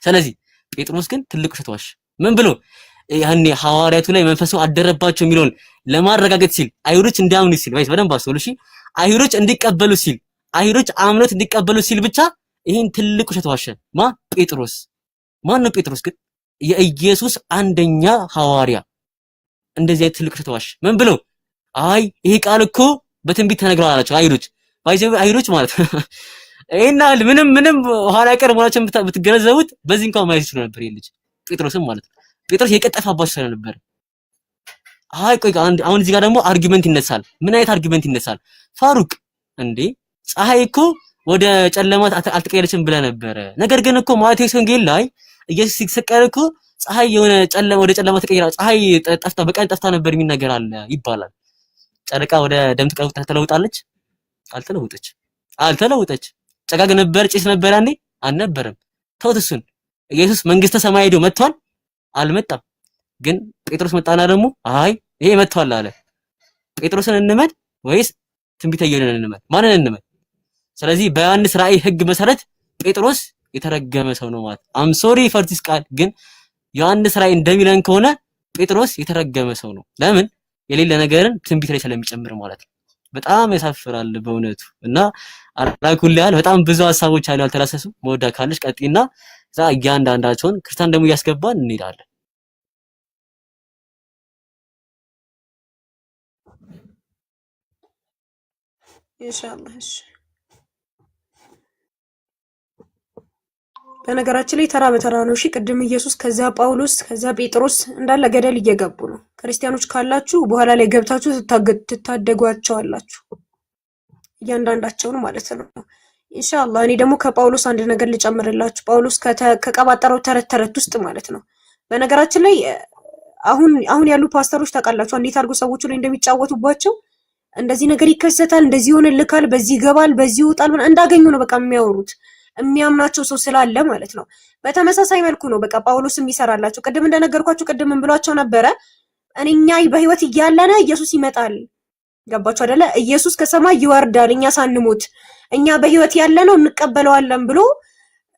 A: ስለዚህ ጴጥሮስ ግን ትልቅ ውሸት ዋሽ። ምን ብሎ ያኔ ሐዋርያቱ ላይ መንፈሱ አደረባቸው የሚለውን ለማረጋገጥ ሲል አይሁዶች እንዲያምኑ ሲል ወይስ በደንብ አስተውሉ እሺ፣ አይሁዶች እንዲቀበሉ ሲል አይሁዶች አምኖት እንዲቀበሉ ሲል ብቻ ይሄን ትልቅ ውሸት ዋሸ። ጴጥሮስ። ማን ነው ጴጥሮስ ግን? የኢየሱስ አንደኛ ሐዋርያ እንደዚህ አይነት ትልቅ ውሸት ዋሸ። ምን ብሎ አይ ይሄ ቃል እኮ በትንቢት ተነግሯል አላቸው አይሁዶች። አይሁዶች ማለት ይሄና ምንም ኋላ ቀር መሆናቸውን ብትገነዘቡት በዚህ እንኳን ማየት ይችላል ነበር ይልጅ ጴጥሮስም ማለት ነው። ጴጥሮስ የቀጠፋባቸው ስለነበር አይ ቆይ አሁን እዚህ ጋር ደግሞ አርጊመንት ይነሳል። ምን አይነት አርጊመንት ይነሳል? ፋሩቅ እንዴ ፀሐይ እኮ ወደ ጨለማ አልተቀየረችም ብለህ ነበር። ነገር ግን እኮ ማቴዎስ ወንጌል ላይ ኢየሱስ ሲሰቀል እኮ ፀሐይ የሆነ ወደ ጨለማ ተቀየረ፣ ፀሐይ ጠፍታ በቀን ጠፍታ ነበር የሚል ነገር አለ ይባላል። ጨረቃ ወደ ደም ተለውጣለች? አልተለወጠች። ጨጋግ ነበር፣ ጭስ ነበር አንዴ? አልነበረም። ተውት እሱን። ኢየሱስ መንግስተ ሰማይ ሄዶ መጥቷል? አልመጣም። ግን ጴጥሮስ መጣና ደግሞ አይ ይሄ መጥቷል አለ። ጴጥሮስን እንመድ ወይስ ትንቢተ ኢዩኤልን እንመድ? ማንን እንመድ? ስለዚህ በዮሐንስ ራእይ ህግ መሰረት ጴጥሮስ የተረገመ ሰው ነው ማለት። አም ሶሪ ፎር ዲስ ቃል ግን ዮሐንስ ራእይ እንደሚለን ከሆነ ጴጥሮስ የተረገመ ሰው ነው። ለምን? የሌለ ነገርን ትንቢት ላይ ስለሚጨምር ማለት ነው። በጣም ያሳፍራል በእውነቱ። እና አላኩል ያህል በጣም ብዙ ሐሳቦች አሉ ያልተላሰሱ። መወዳ ካለሽ ቀጥይና እዛ እያንዳንዳቸውን ክርስቲያን ደግሞ እያስገባን እንሄዳለን።
C: ኢንሻአላህ። እሺ በነገራችን ላይ ተራ በተራ ነው። እሺ ቅድም ኢየሱስ ከዛ ጳውሎስ ከዛ ጴጥሮስ እንዳለ ገደል እየገቡ ነው። ክርስቲያኖች ካላችሁ በኋላ ላይ ገብታችሁ ትታደጓቸዋላችሁ እያንዳንዳቸውን ማለት ነው ኢንሻአላህ። እኔ ደግሞ ከጳውሎስ አንድ ነገር ልጨምርላችሁ። ጳውሎስ ከቀባጠረው ተረት ውስጥ ማለት ነው። በነገራችን ላይ አሁን ያሉ ፓስተሮች ታውቃላችሁ እንዴት አድርጎ ሰዎቹ ላይ እንደሚጫወቱባቸው። እንደዚህ ነገር ይከሰታል፣ እንደዚህ ይሆንልካል፣ በዚህ ይገባል፣ በዚህ ይወጣል፣ እንዳገኙ ነው በቃ የሚያወሩት የሚያምናቸው ሰው ስላለ ማለት ነው። በተመሳሳይ መልኩ ነው በቃ ጳውሎስም ይሰራላቸው። ቅድም እንደነገርኳችሁ ቅድም ምን ብሏቸው ነበረ? እኛ በህይወት እያለነ ኢየሱስ ይመጣል። ገባችሁ አይደለ? ኢየሱስ ከሰማይ ይወርዳል እኛ ሳንሞት፣ እኛ በህይወት ያለነው እንቀበለዋለን ብሎ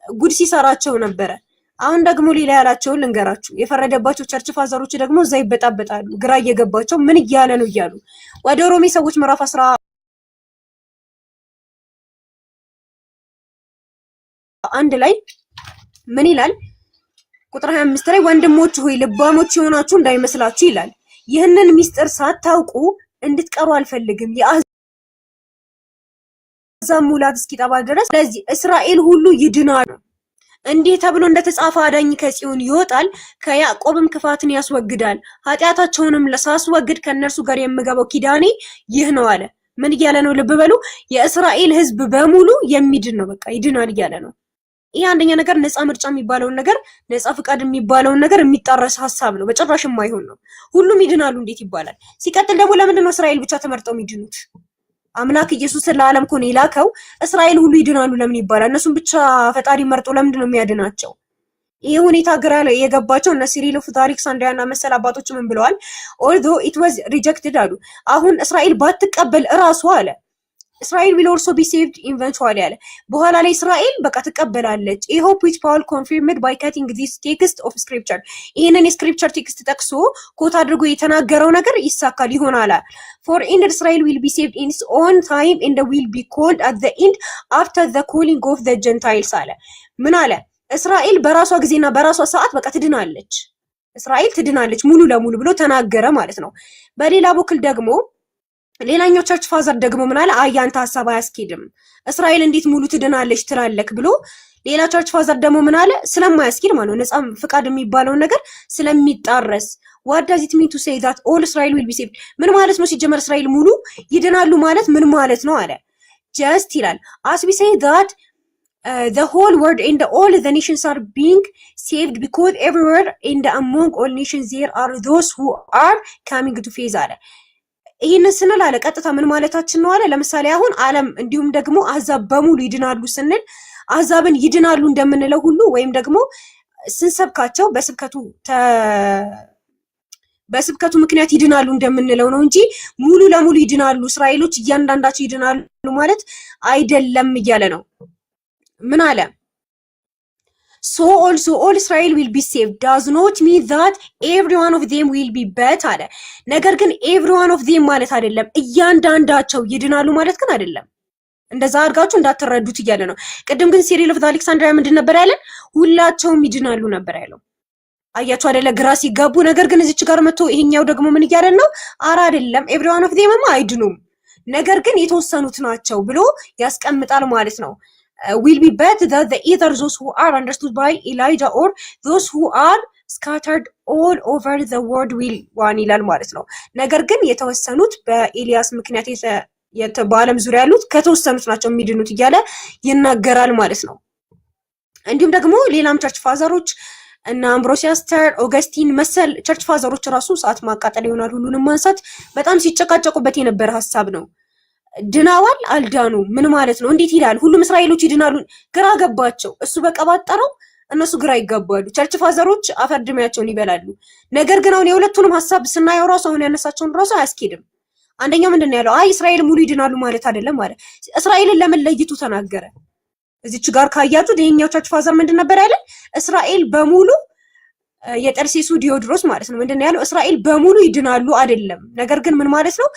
C: ጉድ ሲሰራቸው ነበረ። አሁን ደግሞ ሌላ ያላቸውን ልንገራችሁ። የፈረደባቸው ቸርች ፋዘሮች ደግሞ እዛ ይበጣበጣሉ፣ ግራ እየገባቸው ምን እያለ ነው እያሉ። ወደ ሮሜ ሰዎች ምዕራፍ 11 ላይ ምን ይላል? ቁጥር 25 ላይ ወንድሞች ሆይ ልባሞች የሆናችሁ እንዳይመስላችሁ ይላል። ይህንን ሚስጥር ሳታውቁ እንድትቀሩ አልፈልግም፣ የአሕዛብ ሙላት እስኪጠባ ድረስ። ስለዚህ እስራኤል ሁሉ ይድናሉ። እንዲህ ተብሎ እንደተጻፈ አዳኝ ከጽዮን ይወጣል፣ ከያዕቆብም ክፋትን ያስወግዳል፣ ኃጢአታቸውንም ሳስወግድ ከእነርሱ ጋር የምገባው ኪዳኔ ይህ ነው አለ። ምን እያለ ነው? ልብ በሉ። የእስራኤል ህዝብ በሙሉ የሚድን ነው፣ በቃ ይድናል እያለ ነው። ይሄ አንደኛ ነገር ነፃ ምርጫ የሚባለውን ነገር ነፃ ፍቃድ የሚባለውን ነገር የሚጣረስ ሐሳብ ነው። በጭራሽ የማይሆን ነው። ሁሉም ይድናሉ እንዴት ይባላል? ሲቀጥል ደግሞ ለምንድን ነው እስራኤል ብቻ ተመርጠው የሚድኑት? አምላክ ኢየሱስን ለዓለም ኮን የላከው እስራኤል ሁሉ ይድናሉ ለምን ይባላል? እነሱም ብቻ ፈጣሪ መርጦ ለምንድን ነው የሚያድናቸው? ይሄ ሁኔታ ግራ ላይ የገባቸው እነ ሲሪል ኦፍ አሌክሳንድሪያ እና መሰል አባቶች ምን ብለዋል? although it was rejected አሉ። አሁን እስራኤል ባትቀበል እራሱ አለ እስራኤል will also be saved eventually አለ። በኋላ ላይ እስራኤል በቃ ትቀበላለች። I hope which Paul confirmed by cutting this text of scripture ይሄንን የስክሪፕቸር ቴክስት ጠቅሶ ኮት አድርጎ የተናገረው ነገር ይሳካል ይሆናል። for in Israel will be saved in its own time and will be called at the end after the calling of the Gentiles አለ። ምን አለ? እስራኤል በራሷ ጊዜና በራሷ ሰዓት በቃ ትድናለች፣ እስራኤል ትድናለች ሙሉ ለሙሉ ብሎ ተናገረ ማለት ነው። በሌላ በኩል ደግሞ ሌላኛው ቸርች ፋዘር ደግሞ ምን አለ? አያንተ ሐሳብ አያስኬድም፣ እስራኤል እንዴት ሙሉ ትድናለች ትላለክ ብሎ ሌላ ቸርች ፋዘር ደግሞ ምን አለ? ስለማያስኬድ ማለት ነው ነፃ ፍቃድ የሚባለው ነገር ስለሚጣረስ what does it mean to say that all Israel will be saved ምን ማለት ነው? ሲጀመር እስራኤል ሙሉ ይድናሉ ማለት ምን ማለት ነው አለ። just ይላል as we say that the whole world and all the nations are being saved because everywhere and among all nations there are those who are coming to faith አለ። ይሄን ስንል አለ ቀጥታ ምን ማለታችን ነው አለ? ለምሳሌ አሁን ዓለም እንዲሁም ደግሞ አህዛብ በሙሉ ይድናሉ ስንል አህዛብን ይድናሉ እንደምንለው ሁሉ ወይም ደግሞ ስንሰብካቸው በስብከቱ ምክንያት ይድናሉ እንደምንለው ነው እንጂ ሙሉ ለሙሉ ይድናሉ እስራኤሎች እያንዳንዳቸው ይድናሉ ማለት አይደለም እያለ ነው። ምን አለ? so also all Israel will be saved does not mean that every one of them will be but አለ። ነገር ግን every one of them ማለት አይደለም እያንዳንዳቸው ይድናሉ ማለት ግን አይደለም። እንደዛ አድርጋችሁ እንዳትረዱት እያለ ነው። ቅድም ግን ሲሪል ኦፍ አሌክሳንድሪያ ምንድን ነበር ያለን? ሁላቸውም ይድናሉ ነበር ያለው። አያችሁ አይደለ? ግራ ሲጋቡ። ነገር ግን እዚች ጋር መጥቶ ይሄኛው ደግሞ ምን እያለን ነው? አራ አይደለም every one of them አይድኑም፣ ነገር ግን የተወሰኑት ናቸው ብሎ ያስቀምጣል ማለት ነው። will be but that the either those who are understood by Elijah or those who are scattered all over the world will ዋን ይላል ማለት ነው። ነገር ግን የተወሰኑት በኤልያስ ምክንያት በዓለም ዙሪያ ያሉት ከተወሰኑት ናቸው የሚድኑት እያለ ይናገራል ማለት ነው። እንዲሁም ደግሞ ሌላም ቸርች ፋዘሮች እና አምብሮሲያስተር ኦገስቲን መሰል ቸርች ፋዘሮች ራሱ ሰዓት ማቃጠል ይሆናል ሁሉንም ማንሳት በጣም ሲጨቃጨቁበት የነበረ ሐሳብ ነው። ድናዋል አልዳኑ ምን ማለት ነው? እንዴት ይላል? ሁሉም እስራኤሎች ይድናሉ። ግራ ገባቸው። እሱ በቀባጠረው እነሱ ግራ ይጋባሉ። ቸርች ፋዘሮች አፈርድሚያቸውን ይበላሉ። ነገር ግን አሁን የሁለቱንም ሐሳብ ስናየው ራሱ አሁን ያነሳቸውን ራሱ አያስኬድም። አንደኛው ምንድነው ያለው? አይ እስራኤል ሙሉ ይድናሉ ማለት አይደለም ማለት። እስራኤልን ለምን ለይቱ ተናገረ? እዚች ጋር ካያችሁ የኛው ቸርች ፋዘር ምንድን ነበር ያለ? እስራኤል በሙሉ የጠርሴሱ ዲዮድሮስ ማለት ነው ምንድነው ያለው? እስራኤል በሙሉ ይድናሉ አይደለም። ነገር ግን ምን ማለት ነው?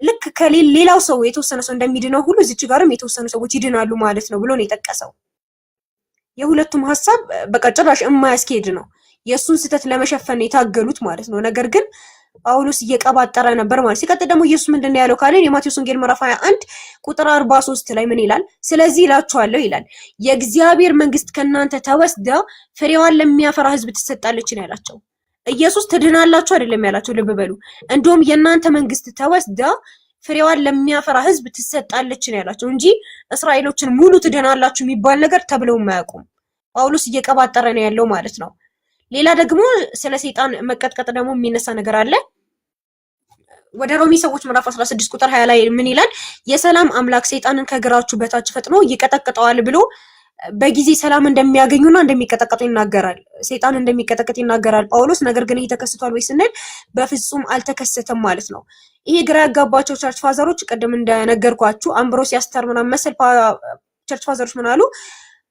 C: ልክ ከሌላው ሰው የተወሰነ ሰው እንደሚድነው ሁሉ እዚች ጋርም የተወሰኑ ሰዎች ይድናሉ ማለት ነው ብሎ ነው የጠቀሰው። የሁለቱም ሐሳብ በቃ ጭራሽ የማያስኬድ ነው። የሱን ስህተት ለመሸፈን የታገሉት ማለት ነው። ነገር ግን ጳውሎስ እየቀባጠረ ነበር ማለት። ሲቀጥል ደግሞ ኢየሱስ ምንድነው ያለው ካለ የማቴዎስ ወንጌል ምዕራፍ 21 ቁጥር 43 ላይ ምን ይላል? ስለዚህ እላችኋለሁ ይላል የእግዚአብሔር መንግስት ከናንተ ተወስዳ ፍሬዋን ለሚያፈራ ሕዝብ ትሰጣለች ነው ያላቸው። ኢየሱስ ትድናላችሁ አይደለም ያላቸው፣ ልብ በሉ። እንደውም የናንተ መንግስት ተወስዳ ፍሬዋን ለሚያፈራ ሕዝብ ትሰጣለች ነው ያላቸው እንጂ እስራኤሎችን ሙሉ ትድናላችሁ የሚባል ነገር ተብለው የማያውቁም። ጳውሎስ እየቀባጠረ ነው ያለው ማለት ነው። ሌላ ደግሞ ስለ ሰይጣን መቀጥቀጥ ደግሞ የሚነሳ ነገር አለ። ወደ ሮሚ ሰዎች ምዕራፍ 16 ቁጥር 20 ላይ ምን ይላል? የሰላም አምላክ ሰይጣንን ከእግራችሁ በታች ፈጥኖ ይቀጠቅጠዋል ብሎ በጊዜ ሰላም እንደሚያገኙና እንደሚቀጠቀጡ ይናገራል። ሰይጣን እንደሚቀጠቀጥ ይናገራል ጳውሎስ። ነገር ግን ይሄ ተከስቷል ወይ ስንል በፍጹም አልተከሰተም ማለት ነው። ይሄ ግራ ያጋባቸው ቸርች ፋዘሮች ቅድም እንደነገርኳችሁ አምብሮሲያስተር ምናምን መሰል ቸርች ፋዘሮች ምን አሉ?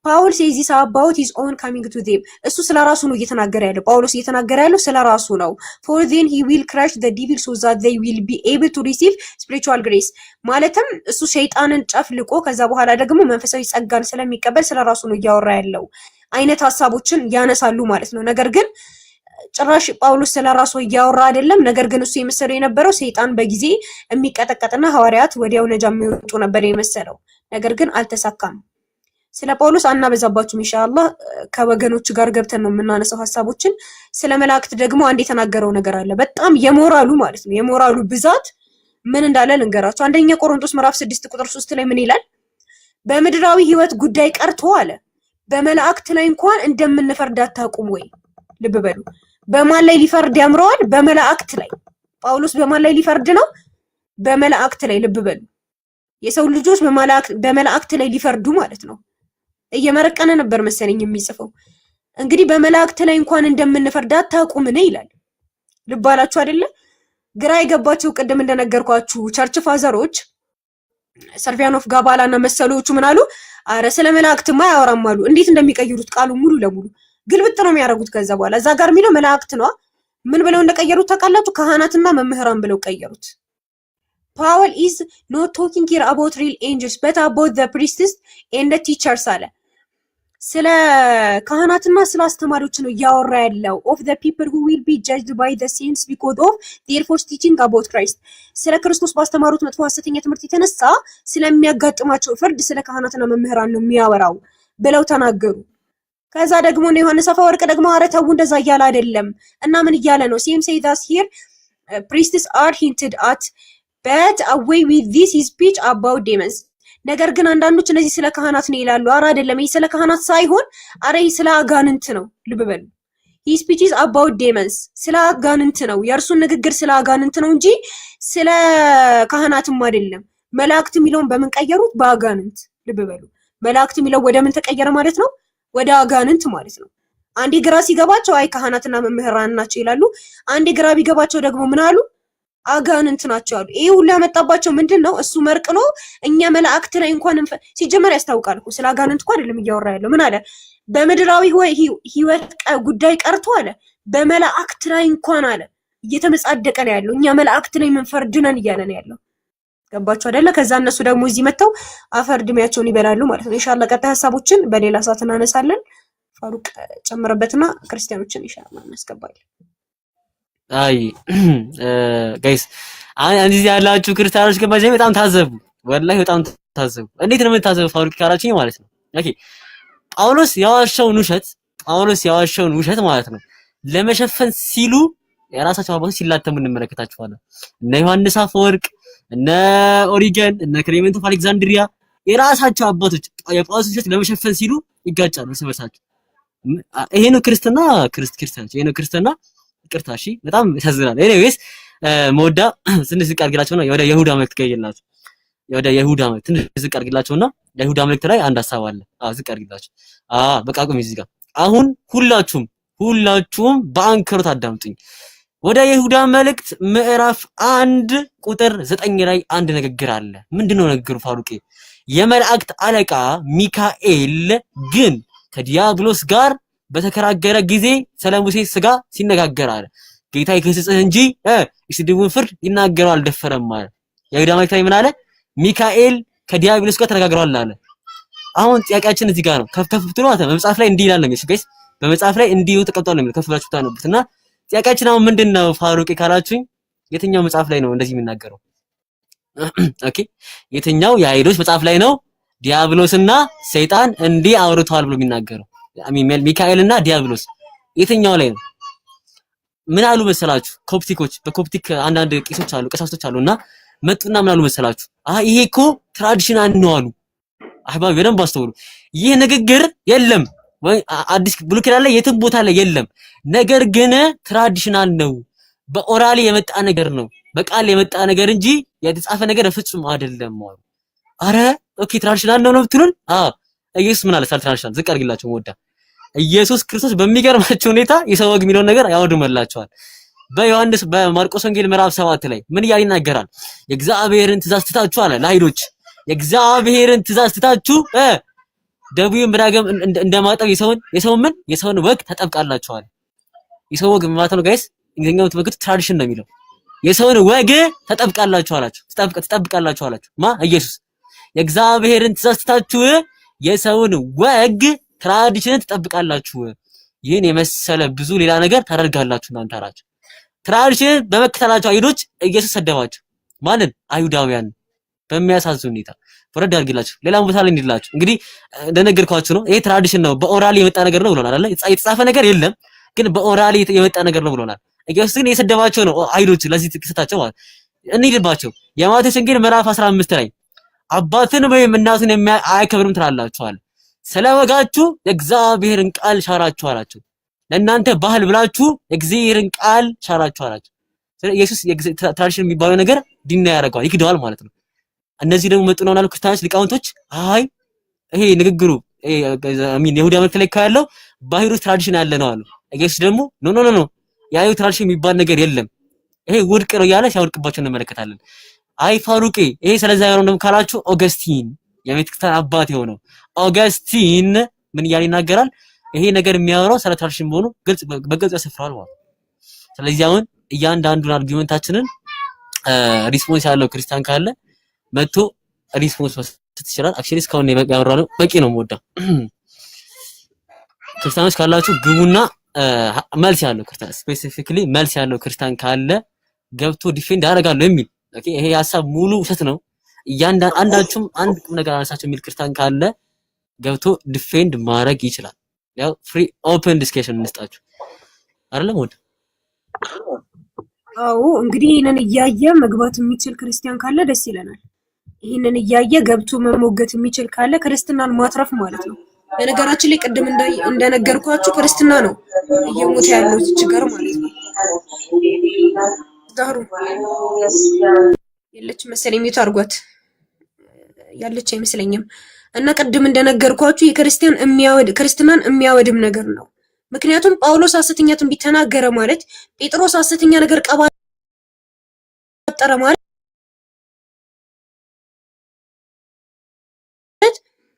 C: ፓውል says this about his own coming to them እሱ ስለራሱ ነው እየተናገረ ያለው። ጳውሎስ እየተናገረ ያለው ስለራሱ ነው። for then he will crush the devil so that they will be able to receive spiritual grace ማለትም እሱ ሸይጣንን ጨፍልቆ ከዛ በኋላ ደግሞ መንፈሳዊ ጸጋን ስለሚቀበል ስለራሱ ነው እያወራ ያለው አይነት ሐሳቦችን ያነሳሉ ማለት ነው። ነገር ግን ጭራሽ ጳውሎስ ስለራሱ እያወራ አይደለም። ነገር ግን እሱ የመሰለው የነበረው ሰይጣን በጊዜ የሚቀጠቀጥና ሐዋርያት ወዲያው ነጃ የሚወጡ ነበር የመሰለው። ነገር ግን አልተሳካም። ስለ ጳውሎስ አናበዛባችሁም ኢንሻአላህ። ከወገኖች ጋር ገብተን ነው የምናነሳው ሐሳቦችን። ስለ መላእክት ደግሞ አንድ የተናገረው ነገር አለ። በጣም የሞራሉ ማለት ነው የሞራሉ ብዛት ምን እንዳለ ልንገራችሁ። አንደኛ ቆሮንቶስ ምዕራፍ 6 ቁጥር 3 ላይ ምን ይላል? በምድራዊ ህይወት ጉዳይ ቀርቶ አለ በመላእክት ላይ እንኳን እንደምንፈርድ አታውቁም ወይ? ልብ በሉ። በማን ላይ ሊፈርድ ያምረዋል? በመላእክት ላይ። ጳውሎስ በማን ላይ ሊፈርድ ነው? በመላእክት ላይ። ልብ በሉ። የሰው ልጆች በመላእክት ላይ ሊፈርዱ ማለት ነው። እየመረቀነ ነበር መሰለኝ የሚጽፈው እንግዲህ በመላእክት ላይ እንኳን እንደምንፈርድ አታውቁምን ይላል። ልብ አላችሁ አይደለ? ግራ የገባቸው ቅድም እንደነገርኳችሁ ቸርች ፋዘሮች ሰርቪያን ኦፍ ጋባላ እና መሰሎቹ ምን አሉ? አረ ስለ መላእክትማ ያወራም አሉ። እንዴት እንደሚቀይሩት ቃሉ ሙሉ ለሙሉ ግልብጥ ነው የሚያደርጉት። ከዛ በኋላ እዛ ጋር የሚለው መላእክት ነው። ምን ብለው እንደቀየሩት ታውቃላችሁ? ካህናትና መምህራን ብለው ቀየሩት። Paul is not talking here about real angels but about the priests and the teachers አለ። ስለ ካህናትና ስለ አስተማሪዎች ነው እያወራ ያለው። of the people who will be judged by the saints because of their false teaching about Christ ስለ ክርስቶስ ባስተማሩት መጥፎ ሐሰተኛ ትምህርት የተነሳ ስለሚያጋጥማቸው ፍርድ ስለ ካህናትና መምህራን ነው የሚያወራው ብለው ተናገሩ። ከዛ ደግሞ ነው ዮሐንስ አፈወርቅ ደግሞ አረ ተው እንደዛ እያለ አይደለም እና ምን እያለ ነው? same say that here priests are hinted at but away with this speech about demons ነገር ግን አንዳንዶች እነዚህ ስለ ካህናት ነው ይላሉ። አረ አይደለም፣ ይሄ ስለ ካህናት ሳይሆን አረ ይሄ ስለ አጋንንት ነው። ልብ በሉ። he speeches about demons ስለ አጋንንት ነው። የእርሱን ንግግር ስለ አጋንንት ነው እንጂ ስለ ካህናትም አይደለም። መላእክት የሚለውን በምን ቀየሩት? በአጋንንት። ልብ በሉ። መላእክት የሚለው ወደ ምን ተቀየረ ማለት ነው? ወደ አጋንንት ማለት ነው። አንዴ ግራ ሲገባቸው አይ ካህናትና መምህራን ናቸው ይላሉ። አንዴ ግራ ቢገባቸው ደግሞ ምን አሉ? አጋንንት ናቸው አሉ። ይሄ ሁሉ ያመጣባቸው ምንድነው? እሱ መርቅሎ እኛ መላእክት ላይ እንኳን ሲጀመር ያስታውቃል እኮ ስለ አጋንንት እኮ አይደለም እያወራ ያለው። ምን አለ? በምድራዊ ህይወት ጉዳይ ቀርቶ አለ በመላእክት ላይ እንኳን አለ እየተመጻደቀ ነው ያለው። እኛ መላእክት ላይ ምን ፈርድነን እያለ ነው ያለው። ገባችሁ አይደለ? ከዛ እነሱ ደግሞ እዚህ መተው አፈር ድሜያቸውን ይበላሉ ማለት ነው። ኢንሻአላህ ቀጣይ ሀሳቦችን በሌላ ሰዓት እናነሳለን። ፋሩቅ ጨምረበትና ክርስቲያኖችን ኢንሻአላህ እናስገባለን።
A: አይ ጋይስ አንዚ ያላችሁ ክርስቲያኖች ግን በጣም ታዘቡ፣ ወላሂ በጣም ታዘቡ። እንዴት ነው የምታዘቡ ፋሩቅ ካራችኝ ማለት ነው። ኦኬ ጳውሎስ ያዋሸውን ውሸት ማለት ነው ለመሸፈን ሲሉ የራሳቸው አባቶች ሲላተሙ እንመለከታቸዋለን። እነ ዮሐንስ አፈወርቅ፣ እነ ኦሪገን፣ እነ ክሌመንት ኦፍ አሌክዛንድሪያ የራሳቸው አባቶች የጳውሎስ ውሸት ለመሸፈን ሲሉ ይጋጫሉ እርስ በርሳቸው። ይሄ ነው ክርስትና። ክርስቲያኖች ይሄ ነው ክርስትና። ይቅርታ እሺ፣ በጣም ያሳዝናል። ኤኒዌይስ ሞዳ ትንሽ ዝቅ አድርግላቸውና ወደ ይሁዳ መልእክት ገይላችሁ ወደ ይሁዳ መልእክት ትንሽ ዝቅ አድርግላቸውና የይሁዳ መልእክት ላይ አንድ ሐሳብ አለ። ዝቅ አድርግላችሁ። በቃ ቁም እዚህ ጋር አሁን ሁላችሁም በአንክሮት አዳምጡኝ። ወደ ይሁዳ መልእክት ምዕራፍ 1 ቁጥር 9 ላይ አንድ ንግግር አለ። ምንድነው ንግግሩ ፋሩቄ? የመላእክት አለቃ ሚካኤል ግን ከዲያብሎስ ጋር በተከራከረ ጊዜ ስለ ሙሴ ስጋ ሲነጋገር አለ ጌታ ይገስጽህ እንጂ የስድቡን ፍርድ ይናገረው አልደፈረም አለ። የይሁዳ መልእክት ላይ ምን አለ? ሚካኤል ከዲያብሎስ ጋር ተነጋግሯል አለ። አሁን ጥያቄያችን እዚህ ጋር ነው። ከፍ ብትሉ ማለት በመጽሐፍ ላይ እንዲህ ይላል ነው ጋይስ፣ በመጽሐፍ ላይ እንዲሁ ተቀምጧል ነው ከፍ ብላችሁ ታነቡትና ጥያቄያችን አሁን ምንድነው ፋሩቅ ካላችሁኝ የትኛው መጽሐፍ ላይ ነው እንደዚህ የሚናገረው? ኦኬ የትኛው የአይሁዶች መጽሐፍ ላይ ነው ዲያብሎስና ሰይጣን እንዲህ አውርተዋል ብሎ የሚናገረው? ሚካኤልና ዲያብሎስ የትኛው ላይ ነው? ምን አሉ መሰላችሁ? ኮፕቲኮች በኮፕቲክ አንዳንድ ቄሶች አሉ ቀሳውስቶች አሉና መጡና ምን አሉ መሰላችሁ? ይሄ እኮ ትራዲሽናል ነው አሉ። አህባብ በደንብ አስተውሉ። ይህ ንግግር የለም ወይ አዲስ ብሉይ ኪዳን ላይ የትም ቦታ ላይ የለም። ነገር ግን ትራዲሽናል ነው፣ በኦራሊ የመጣ ነገር ነው፣ በቃል የመጣ ነገር እንጂ የተጻፈ ነገር ፍጹም አይደለም አሉ። አረ ኦኬ ትራዲሽናል ነው ብትሉን ኢየሱስ ምን አለ? ትራዲሽናል ዝቅ አድርግላችሁ ወዳ ኢየሱስ ክርስቶስ በሚገርማቸው ሁኔታ የሰው ወግ የሚለውን ነገር ያወድመላቸዋል። በማርቆስ ወንጌል ምዕራፍ 7 ላይ ምን እያለ ይናገራል? የእግዚአብሔርን ትእዛዝ ትታችሁ አለ ለአይሁዶች የእግዚአብሔርን ትእዛዝ ትታችሁ ደቡን ብራገም እንደማጠብ የሰውን ወግ ተጠብቃላችኋል። የሰው ወግ ማለት ነው ጋይስ እንግሊዝኛው ትመክቱ ትራዲሽን ነው የሚለው። የሰውን ወግ ተጠብቃላችኋላችሁ ትጠብቃላችኋላችሁ ኢየሱስ የእግዚአብሔርን ትእዛዝ ትታችሁ የሰውን ወግ ትራዲሽንን ትጠብቃላችሁ። ይህን የመሰለ ብዙ ሌላ ነገር ታደርጋላችሁ እናንተ አላችሁ። ትራዲሽንን በመከተላቸው አይሁዶች ኢየሱስ ሰደባቸው። ማንን? አይሁዳውያን። በሚያሳዝን ሁኔታ ወረድ አድርግላችሁ ሌላ ቦታ ላይ እንዲላችሁ እንግዲህ እንደነገርኳችሁ ነው። ይሄ ትራዲሽን ነው በኦራሊ የመጣ ነገር ነው ብሎናል አይደል? የተጻፈ ነገር የለም ግን በኦራሊ የመጣ ነገር ነው ብሎናል። ኢየሱስ ግን የሰደባቸው ነው አይሁዶች። ለዚህ ትክክታቸው ማለት እንሂድባቸው። የማቴዎስ ወንጌል ምዕራፍ 15 ላይ አባትን ወይም እናቱን አያከብርም ትላላችኋል፣ ስለ ወጋችሁ የእግዚአብሔርን ቃል ሻራችሁ አላችሁ። ለእናንተ ባህል ብላችሁ የእግዚአብሔርን ቃል ሻራችሁ አላችሁ። ስለዚህ ኢየሱስ ትራዲሽን የሚባለው ነገር ዲና ያደርገዋል፣ ይክደዋል ማለት ነው። እነዚህ ደግሞ መጥተው ነው ክርስቲያኖች ሊቃውንቶች አይ ይሄ ንግግሩ አሚን የይሁዳ መልክ ላይ ካለው በአይሁድ ትራዲሽን ያለ ነው አሉ። ኢየሱስ ደግሞ ኖ ኖ ኖ የአይሁድ ትራዲሽን የሚባል ነገር የለም ይሄ ውድቅ ነው ያለ ሲያወድቅባቸው እንመለከታለን። አይ ፋሩቄ ይሄ ስለዛ ያለው ነው ካላችሁ ኦገስቲን የቤተክርስቲያን አባት የሆነው ኦገስቲን ምን እያለ ይናገራል? ይሄ ነገር የሚያወራው ስለ ትራዲሽን መሆኑ በግልጽ ያሰፍራል ማለት ነው። ስለዚህ አሁን እያንዳንዱን አርጊውመንታችንን ሪስፖንስ ያለው ክርስቲያን ካለ መጥቶ ሪስፖንስ መስጠት ይችላል። አክቹሊ እስካሁን ያወራነው በቂ ነው። ወዳ ክርስቲያኖች ካላችሁ ግቡና መልስ ያለው ክርስቲያን ስፔሲፊካሊ መልስ ያለው ክርስቲያን ካለ ገብቶ ዲፌንድ ያደርጋለሁ የሚል ኦኬ። ይሄ ሐሳብ ሙሉ ውሸት ነው አንዳችሁም አንድ ቁም ነገር አነሳችሁ የሚል ክርስቲያን ካለ ገብቶ ዲፌንድ ማድረግ ይችላል። ያው ፍሪ ኦፕን ዲስከሽን እንስጣችሁ አይደለም ወደ
C: አዎ እንግዲህ ይሄንን እያየ መግባት የሚችል ክርስቲያን ካለ ደስ ይለናል። ይሄንን እያየ ገብቶ መሞገት የሚችል ካለ ክርስትናን ማትረፍ ማለት ነው። በነገራችን ላይ ቅድም እንደነገርኳችሁ ክርስትና ነው እየሞተ ያለው ችግር ማለት ነው። ዳሩ የለች መሰለኝ ሚቱ አርጓት ያለች አይመስለኝም። እና ቅድም እንደነገርኳችሁ ክርስትናን የሚያወድም ነገር ነው። ምክንያቱም ጳውሎስ ሐሰተኛ ትንቢት ተናገረ ማለት ጴጥሮስ ሐሰተኛ ነገር ቀባጠረ ማለት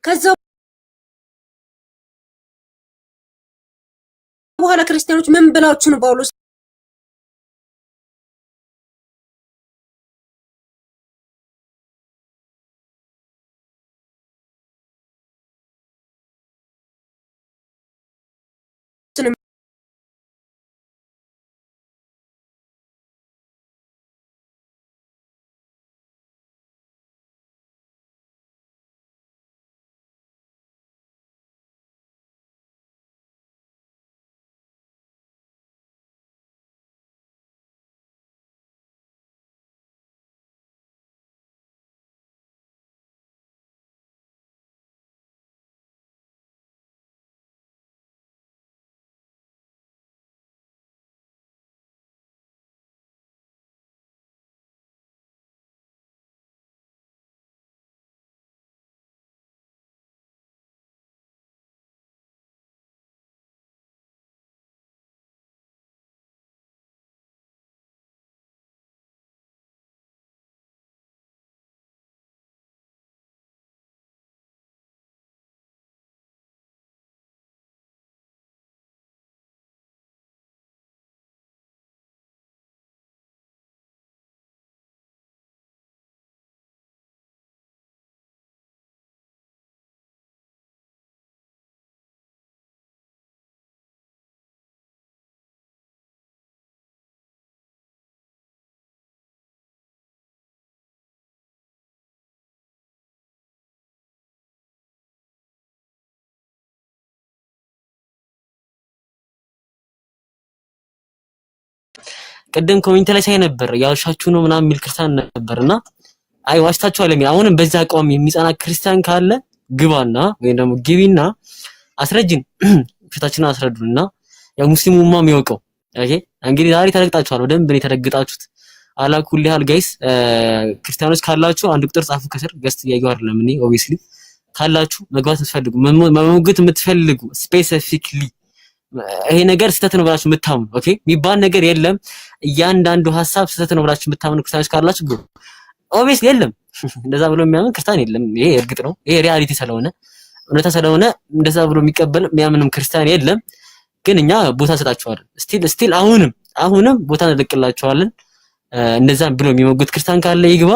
C: ከዛ በኋላ ክርስቲያኖች ምን ብላችሁ ነው ጳውሎስ
A: ቅድም ኮሜንት ላይ ሳይ ነበር ያልሻችሁ ነው ምናምን የሚል ክርስቲያን ነበርና አይ ዋሽታችኋል የሚል አሁንም በዛ አቋም የሚጸና ክርስቲያን ካለ ግባና ወይ ደግሞ ግቢና አስረጅን ፍታችንን አስረዱና ያው ሙስሊሙማ የሚወቀው ኦኬ። እንግዲህ ዛሬ ተረግጣችኋል፣ በደንብ ነው የተረግጣችሁት። አላኩል ያህል ጋይስ ክርስቲያኖች ካላችሁ አንድ ቁጥር ጻፉ ከስር ገስት ያየው አይደለም እኔ ኦብቪስሊ ካላችሁ መግባት የምትፈልጉ መሞገት የምትፈልጉ ስፔሲፊክሊ ይሄ ነገር ስህተት ነው ብላችሁ የምታምኑ ኦኬ የሚባል ነገር የለም። እያንዳንዱ ሐሳብ ስህተት ነው ብላችሁ የምታምኑ ክርስቲያኖች ካላችሁ ግቡ። ኦብቪስሊ የለም እንደዛ ብሎ የሚያምን ክርስቲያን የለም። ይሄ እርግጥ ነው፣ ይሄ ሪያሊቲ ስለሆነ እውነታ ስለሆነ እንደዛ ብሎ የሚቀበል የሚያምንም ክርስቲያን የለም። ግን እኛ ቦታ ሰጣችኋለን። ስቲል አሁንም ቦታ እንለቅላችኋለን። እንደዛ ብሎ የሚሞግት ክርስቲያን ካለ ይግባ፣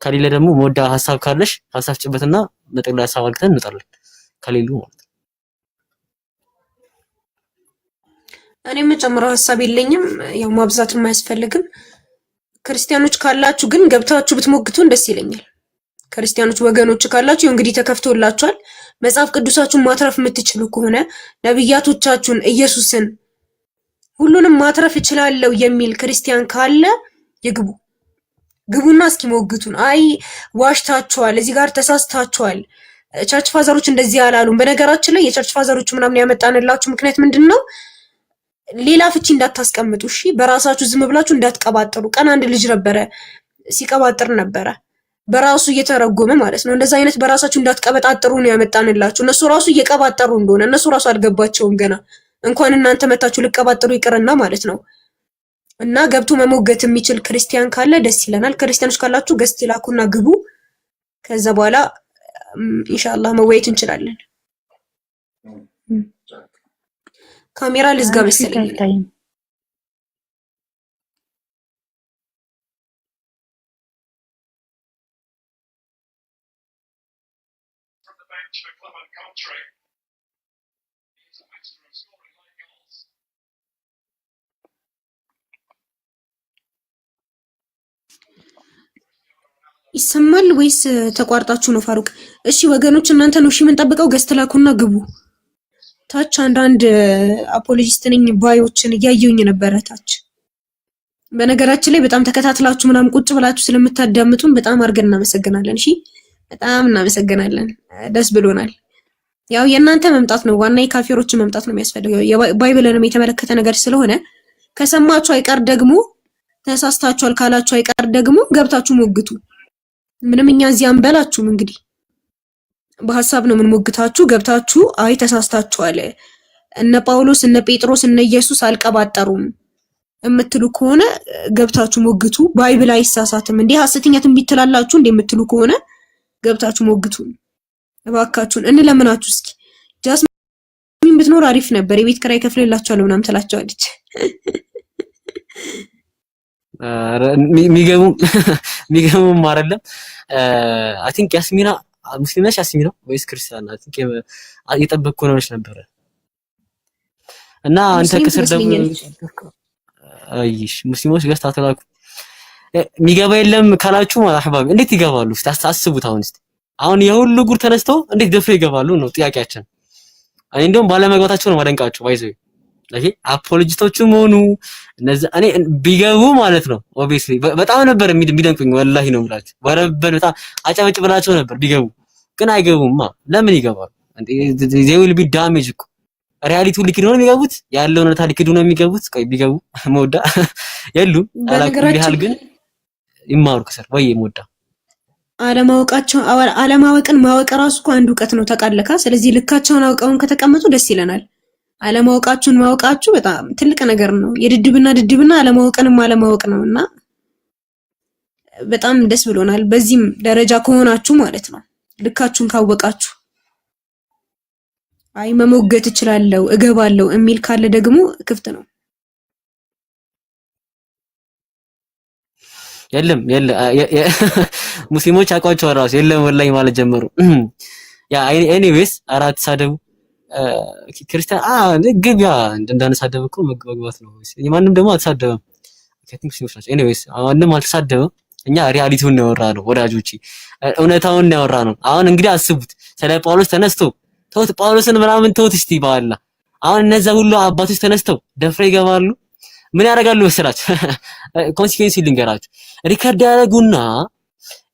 A: ከሌለ ደግሞ ሞዳ ሐሳብ ካለሽ ሐሳብ ጭበትና መጠቅለያ ሐሳብ አድርገን እንጣለን ከሌሉ ማለት ነው።
C: እኔ የምጨምረው ሐሳብ የለኝም፣ ያው ማብዛትም አያስፈልግም። ክርስቲያኖች ካላችሁ ግን ገብታችሁ ብትሞግቱን ደስ ይለኛል። ክርስቲያኖች ወገኖች ካላችሁ እንግዲህ ተከፍቶላችኋል። መጽሐፍ ቅዱሳችሁን ማትረፍ የምትችሉ ከሆነ ነብያቶቻችሁን ኢየሱስን ሁሉንም ማትረፍ እችላለሁ የሚል ክርስቲያን ካለ ይግቡ። ግቡና እስኪ ሞግቱን። አይ ዋሽታችኋል፣ እዚህ ጋር ተሳስታችኋል፣ ቸርች ፋዘሮች እንደዚህ ያላሉም። በነገራችን ላይ የቸርች ፋዘሮች ምናምን ያመጣንላችሁ ምክንያት ምንድነው? ሌላ ፍቺ እንዳታስቀምጡ እሺ። በራሳችሁ ዝም ብላችሁ እንዳትቀባጥሩ። ቀን አንድ ልጅ ነበረ ሲቀባጥር ነበረ በራሱ እየተረጎመ ማለት ነው። እንደዛ አይነት በራሳችሁ እንዳትቀበጣጥሩ ነው ያመጣንላችሁ። እነሱ ራሱ እየቀባጠሩ እንደሆነ እነሱ ራሱ አልገባቸውም ገና እንኳን እናንተ መታችሁ ልቀባጥሩ ይቅርና ማለት ነው። እና ገብቶ መሞገት የሚችል ክርስቲያን ካለ ደስ ይለናል። ክርስቲያኖች ካላችሁ ገስት ላኩና ግቡ። ከዛ በኋላ ኢንሻአላህ መወያየት እንችላለን። ካሜራ ልዝጋ መሰለኝ። ይሰማል ወይስ ተቋርጣችሁ ነው ፋሩቅ? እሺ ወገኖች እናንተ ነው እሺ የምንጠብቀው። ገስት ላኩና ግቡ። ታች አንዳንድ አፖሎጂስት ነኝ ባዮችን እያየሁኝ ነበረ ታች። በነገራችን ላይ በጣም ተከታትላችሁ ምናምን ቁጭ ብላችሁ ስለምታዳምጡን በጣም አድርገን እናመሰግናለን። እሺ በጣም እናመሰግናለን። ደስ ብሎናል። ያው የእናንተ መምጣት ነው ዋና የካፊሮችን መምጣት ነው የሚያስፈልገው። ባይብልንም የተመለከተ ነገር ስለሆነ ከሰማችሁ አይቀር ደግሞ ተሳስታችኋል ካላችሁ አይቀር ደግሞ ገብታችሁ ሞግቱ። ምንም እኛ እዚህ አንበላችሁም። እንግዲህ በሐሳብ ነው ምን ሞግታችሁ ገብታችሁ አይ ተሳስታችኋል፣ እነ ጳውሎስ እነ ጴጥሮስ እነ ኢየሱስ አልቀባጠሩም የምትሉ ከሆነ ገብታችሁ ሞግቱ። ባይብል አይሳሳትም እንዴ ሐሰተኛ ትንቢት ትላላችሁ እንዴ የምትሉ ከሆነ ገብታችሁ ሞግቱ። እባካችሁን እንለምናችሁ። እስኪ ጃስሚን ብትኖር አሪፍ ነበር፣ የቤት ኪራይ ከፍልላችኋለሁ ምናምን ትላቸዋለች።
A: ሚገቡም አይደለም። አይ ቲንክ ያስሚና ሙስሊም ነሽ ያስሚና ወይስ ክርስቲያን? አይ ቲንክ እየጠበቅኩ ነውሽ ነበረ እና አንተ ከስር ደግሞ አይሽ ሙስሊሞች ገስት አተላኩ ሚገባ የለም ካላችሁ አህባቢ እንዴት ይገባሉ? እስቲ አስቡት። አሁን የሁሉ ጉር ተነስተው እንዴት ደፍረው ይገባሉ ነው ጥያቄያችን። እኔ እንደውም ባለመግባታቸው ነው ማደንቃቸው። ባይዘው ለዚህ አፖሎጂስቶቹም ሆኑ እነዚህ እኔ ቢገቡ ማለት ነው ኦብቪስሊ በጣም ነበር የሚደንቁኝ። ወላሂ ነው የምላችሁ ወረበል በጣም አጫጭ ብላቸው ነበር ቢገቡ፣ ግን አይገቡማ። ለምን ይገባሉ? they will be damage እኮ ሪያሊቲው ሊክዱ ነው የሚገቡት፣ ያለውን እውነታ ሊክዱ ነው የሚገቡት። ቆይ ቢገቡ ሞዳ የሉም አላውቅም ግን ይማሩ ከሰር ወይ ሞዳ
C: አለማወቅን ማወቅ ራሱ እኮ አንድ እውቀት ነው ተቃለካ። ስለዚህ ልካቸውን አውቀውን ከተቀመጡ ደስ ይለናል። አለማወቃችሁን ማወቃችሁ በጣም ትልቅ ነገር ነው። ድድብና አለማወቅንም አለማወቅ ነውና በጣም ደስ ብሎናል። በዚህም ደረጃ ከሆናችሁ ማለት ነው ልካችሁን ካወቃችሁ። አይ መሞገት እችላለሁ እገባለሁ የሚል ካለ ደግሞ ክፍት ነው።
A: የለም ሙስሊሞች አቋቸው ራሱ የለም ወላሂ ማለት ጀመሩ። ያ ኤኒዌይስ አራት ሳደቡ ክርስቲያን ግብያ እንዳነሳደብ እኮ መግባት ነው። ማንም ደግሞ አልተሳደበም። አይ ቲንክ ሙስሊሞች ናቸው። ኤኒዌይስ ማንም አልተሳደበም። እኛ ሪያሊቲውን ነው ያወራነው ወዳጆቼ፣ እውነታውን ነው ያወራነው። አሁን እንግዲህ አስቡት ስለ ጳውሎስ ተነስቶ ተውት፣ ጳውሎስን ምናምን ተውት እስቲ ባላ። አሁን እነዛ ሁሉ አባቶች ተነስተው ደፍረው ይገባሉ። ምን ያደርጋሉ መሰላችሁ? ኮንሲኩዌንስ ልንገራችሁ። ሪከርድ ያደርጉና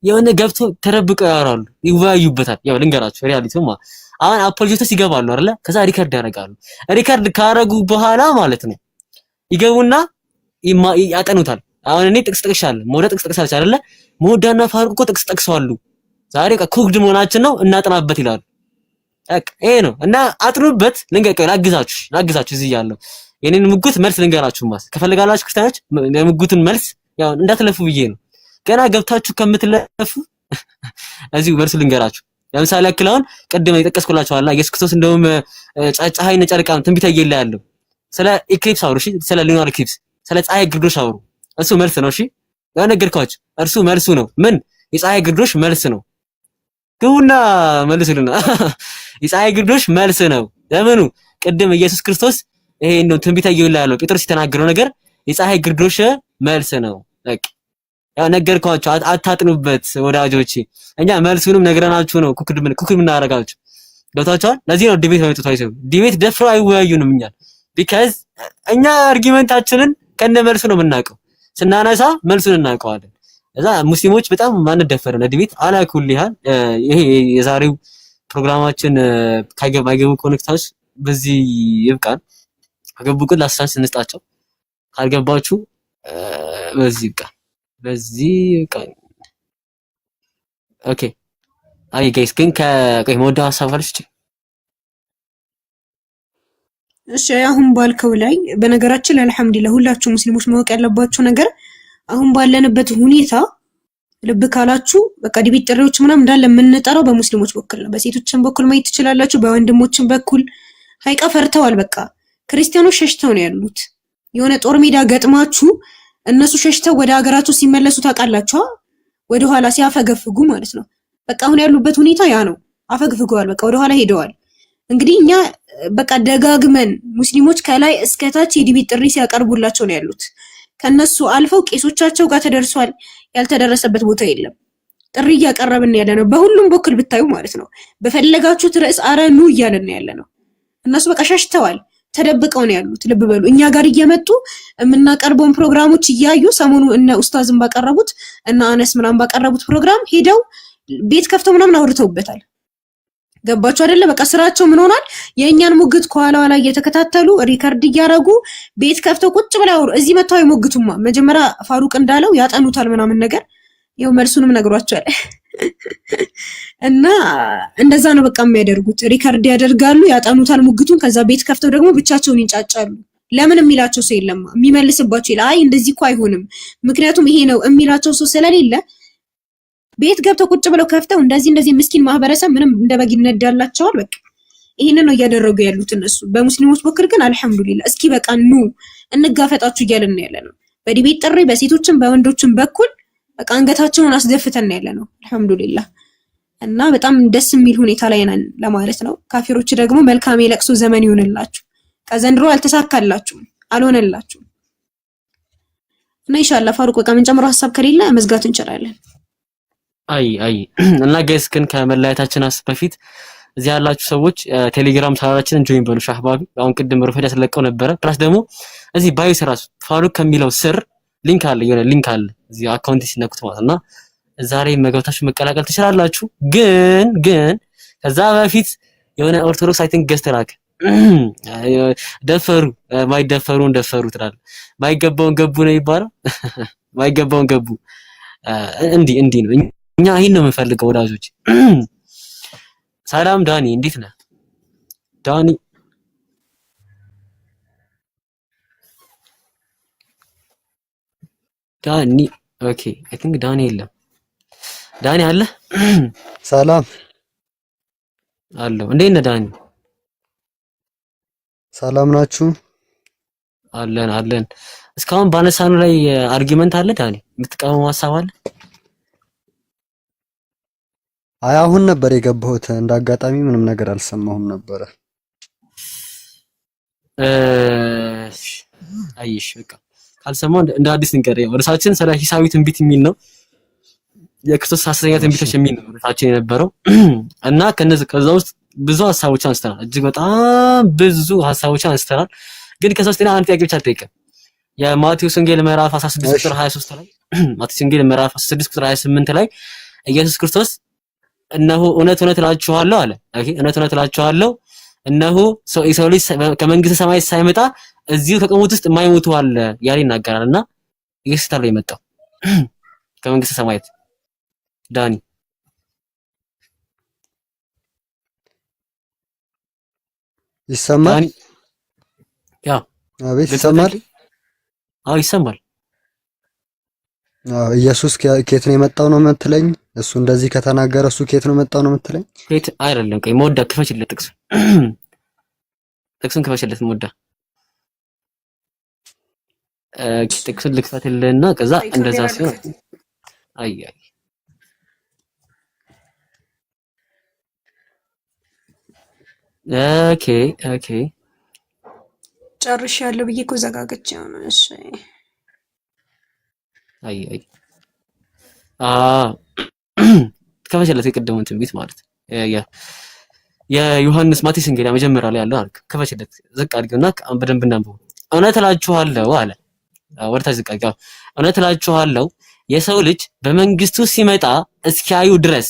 A: የሆነ ገብቶ ተረብቀው ያወራሉ፣ ይወያዩበታል። ያው ልንገራችሁ ሪያሊቲው ማለት አሁን አፖሎጂስቶች ይገባሉ አይደለ? ከዛ ሪከርድ ያደርጋሉ። ሪከርድ ካረጉ በኋላ ማለት ነው ይገቡና ያጠኑታል። አሁን እኔ ጥቅስ ጠቅሻለሁ፣ ሞዳ ጥቅስ ጠቅሳለች አይደለ? ሞዳና ፋሩቅ እኮ ጥቅስ ጠቅሰዋሉ። ዛሬ ኩክድ መሆናችን ነው እናጠናበት ይላሉ። ይሄ ነው እና አጥኑበት። ላግዛችሁ እዚህ ያለው የኔን ምጉት መልስ ልንገራችሁ። ከፈለጋላችሁ ክርስቲያኖች የምጉትን መልስ ያው እንዳትለፉ ብዬ ነው። ገና ገብታችሁ ከምትለፉ እዚሁ መልስ ልንገራችሁ። ለምሳሌ አክላውን ቀደም የጠቀስኩላችሁ አላ ኢየሱስ ክርስቶስ እንደውም ፀሐይና ጨረቃን ትንቢተ ይላ ያለው ስለ ኢክሊፕስ አውሩ። እሺ ስለ ሉናር ኢክሊፕስ ስለ ፀሐይ ግርዶሽ አውሩ። እሱ መልስ ነው። እሺ ያነገርኳችሁ እርሱ መልሱ ነው። ምን የፀሐይ ግርዶሽ መልስ ነው። ግቡና መልሱልና የፀሐይ ግርዶሽ መልስ ነው። ለምኑ ቀደም ኢየሱስ ክርስቶስ ይሄ ነው ትንቢተ ይላ ያለው ጴጥሮስ የተናገረው ነገር የፀሐይ ግርዶሽ መልስ ነው። በቃ ያው ነገርኳችሁ። አታጥኑበት ወዳጆቼ። እኛ መልሱንም ነግረናችሁ ነው ኩክድ ምናረጋችሁ። ገብታችኋል? ለዚህ ነው ዲቤት አይወጡት አይሰው ዲቤት ደፍረው አይወያዩንም እኛ because እኛ አርጊመንታችንን ከነ መልሱ ነው የምናውቀው። ስናነሳ መልሱን እናውቀዋለን። እዛ ሙስሊሞች በጣም ማንደፈር ነው ዲቤት አላኩልሃል። ይሄ የዛሬው ፕሮግራማችን ካይገቡ ኮኔክታዎች በዚህ ይብቃል። ከገቡ ግን ላስታንስ እንስጣቸው። ካልገባችሁ በዚህ ይብቃል። ኦኬ አይ ጋይስ ግን ከቆይ መወደው ሀሳብ አለች።
C: እሺ አሁን ባልከው ላይ በነገራችን ላይ አልሐምዱሊላህ ሁላችሁ ሙስሊሞች ማወቅ ያለባችሁ ነገር አሁን ባለንበት ሁኔታ ልብ ካላችሁ በቃ ዲቤት ጥሪዎች ምናምን እንዳለ የምንጠራው በሙስሊሞች በኩል ነው። በሴቶችም በኩል ማየት ትችላላችሁ፣ በወንድሞችም በኩል ሀይቃ ፈርተዋል። በቃ ክርስቲያኖች ሸሽተው ነው ያሉት። የሆነ ጦር ሜዳ ገጥማችሁ እነሱ ሸሽተው ወደ ሀገራቸው ሲመለሱ ታውቃላችሁ፣ ወደ ኋላ ሲያፈገፍጉ ማለት ነው። በቃ አሁን ያሉበት ሁኔታ ያ ነው። አፈግፍገዋል፣ በቃ ወደ ኋላ ሄደዋል። እንግዲህ እኛ በቃ ደጋግመን ሙስሊሞች ከላይ እስከታች የዲቤት ጥሪ ሲያቀርቡላቸው ነው ያሉት። ከነሱ አልፈው ቄሶቻቸው ጋር ተደርሷል። ያልተደረሰበት ቦታ የለም። ጥሪ እያቀረብን ያለ ነው፣ በሁሉም በኩል ብታዩ ማለት ነው። በፈለጋችሁት ርዕስ አረ ኑ እያለን ያለ ነው። እነሱ በቃ ሸሽተዋል፣ ተደብቀው ነው ያሉት። ልብ በሉ። እኛ ጋር እየመጡ የምናቀርበውን ፕሮግራሞች እያዩ ሰሞኑ እነ ኡስታዝን ባቀረቡት እና አነስ ምናምን ባቀረቡት ፕሮግራም ሄደው ቤት ከፍተው ምናምን አውርተውበታል። ገባችሁ አይደለ? በቃ ስራቸው ምን ሆኗል? የእኛን ሙግት ከኋላ ኋላ እየተከታተሉ ሪከርድ እያረጉ ቤት ከፍተው ቁጭ ብለው አውሩ። እዚህ መጥተው አይሞግቱማ። መጀመሪያ ፋሩቅ እንዳለው ያጠኑታል ምናምን ነገር ይኸው መልሱንም ነግሯቸዋል። እና እንደዛ ነው በቃ የሚያደርጉት። ሪከርድ ያደርጋሉ፣ ያጠኑታል ሙግቱን። ከዛ ቤት ከፍተው ደግሞ ብቻቸውን ይንጫጫሉ። ለምን የሚላቸው ሰው የለም የሚመልስባቸው ይላል። አይ እንደዚህ እኮ አይሆንም፣ ምክንያቱም ይሄ ነው የሚላቸው ሰው ስለሌለ ቤት ገብተው ቁጭ ብለው ከፍተው እንደዚህ ምስኪን ማህበረሰብ ምንም እንደበግ ይነዳላቸዋል። በቃ ይሄንን ነው እያደረጉ ያሉት እነሱ። በሙስሊሞች በኩል ግን አልሐምዱሊላህ እስኪ በቃ ኑ እንጋፈጣችሁ እያልን ያለ ነው። በዲቤት ጥሪ በሴቶችም በወንዶችም በኩል በቃ አንገታቸውን አስደፍተን ያለ ነው አልሐምዱሊላህ። እና በጣም ደስ የሚል ሁኔታ ላይ ነን ለማለት ነው። ካፊሮች ደግሞ መልካም የለቅሶ ዘመን ይሆንላችሁ። ከዘንድሮ አልተሳካላችሁም፣ አልሆነላችሁም። እና ኢንሻአላህ ፋሩቅ በቃ ምን ጨምሮ ሐሳብ ከሌለ መዝጋት እንችላለን።
A: አይ እና ጋይስ ግን ከመለያየታችን በፊት እዚህ ያላችሁ ሰዎች ቴሌግራም ቻናላችንን ጆይን በሉ። ሻህባቢ አሁን ቅድም ሩፈድ ያስለቀው ነበረ። ፕላስ ደግሞ እዚህ ባዮ ስራስ ፋሩቅ ከሚለው ስር ሊንክ አለ፣ የሆነ ሊንክ አለ እዚህ አካውንት ሲነኩት ማለትና እዛ ላይ መግባታችሁ መቀላቀል ትችላላችሁ። ግን ከዛ በፊት የሆነ ኦርቶዶክስ አይ ቲንክ ገዝት ላከ ደፈሩ ማይደፈሩን ደፈሩ ትላል። ማይገባውን ገቡ ነው ይባላል። ማይገባውን ገቡ። እንዲህ ነው። እኛ ይሄን ነው የምንፈልገው ወዳጆች። ሰላም ዳኒ፣ እንዴት ነህ ዳኒ? ዳኒ ኦኬ አይ ቲንክ ዳኒ የለም። ዳኒ አለ?
D: ሰላም
A: አለው። እንዴት ነህ ዳኒ?
D: ሰላም ናችሁ?
A: አለን። እስካሁን ባነሳኑ ላይ አርጊመንት አለ ዳኒ? የምትቃወመው ሀሳብ አለ?
D: አይ አሁን ነበር የገባሁት። እንዳጋጣሚ ምንም ነገር አልሰማሁም ነበረ።
A: አይሽ በቃ ካልሰማው እንደ አዲስ ንገረኝ። ወርሳችን ስለ ሂሳዊ ትንቢት የሚል ነው። የክርስቶስ ሐሰተኛ ትንቢቶች የሚል ነው ወርሳችን የነበረው እና ከዛ ውስጥ ብዙ ሐሳቦች አንስተናል። እጅግ በጣም ብዙ ሐሳቦች አንስተናል። ግን ከዛ ውስጥ አንድ ጥያቄ ብቻ አልጠይቅም። የማቴዎስ ወንጌል ምዕራፍ 16 ቁጥር 23 ላይ ማቴዎስ ወንጌል ምዕራፍ 16 ቁጥር 28 ላይ ኢየሱስ ክርስቶስ እነሆ እውነት እላችኋለሁ አለ። ኦኬ እውነት እላችኋለሁ እነሆ የሰው ልጅ ከመንግስተ ሰማይ ሳይመጣ እዚሁ ከቆሙት ውስጥ የማይሞቱ አለ ያለ ይናገራልና ኢየሱስ ታዲያ የመጣው ከመንግስተ ሰማያት ዳኒ
D: ይሰማል?
A: ያ
D: አቤት ይሰማል?
A: አዎ ይሰማል።
D: ኢየሱስ ከየት ነው የመጣው ነው የምትለኝ? እሱ እንደዚህ ከተናገረ እሱ ከየት ነው የመጣው ነው የምትለኝ?
A: ከየት አይደለም። ቆይ መወዳ ክፈችለት ጥቅሱን ክፈችለት መወዳ ጥቅሱን ልክፈትልህና ከዛ እንደዛ ሲሆን አይ ኦኬ
C: ጨርሻለሁ ብዬ እኮ ዘጋግቼ ነው። እሺ
A: አይ ከፈችለት የቀደሙን ትንቢት ማለት የዮሐንስ ማቴዎስ እንግዲህ መጀመሪያ ላይ ያለው አልክ ከፈችለት ዝቅ አድርገውና በደንብ እናንብበው። እውነት እላችኋለሁ አለ ወርታ ዝቅ አድርገው እውነት እላችኋለሁ የሰው ልጅ በመንግስቱ ሲመጣ እስኪያዩ ድረስ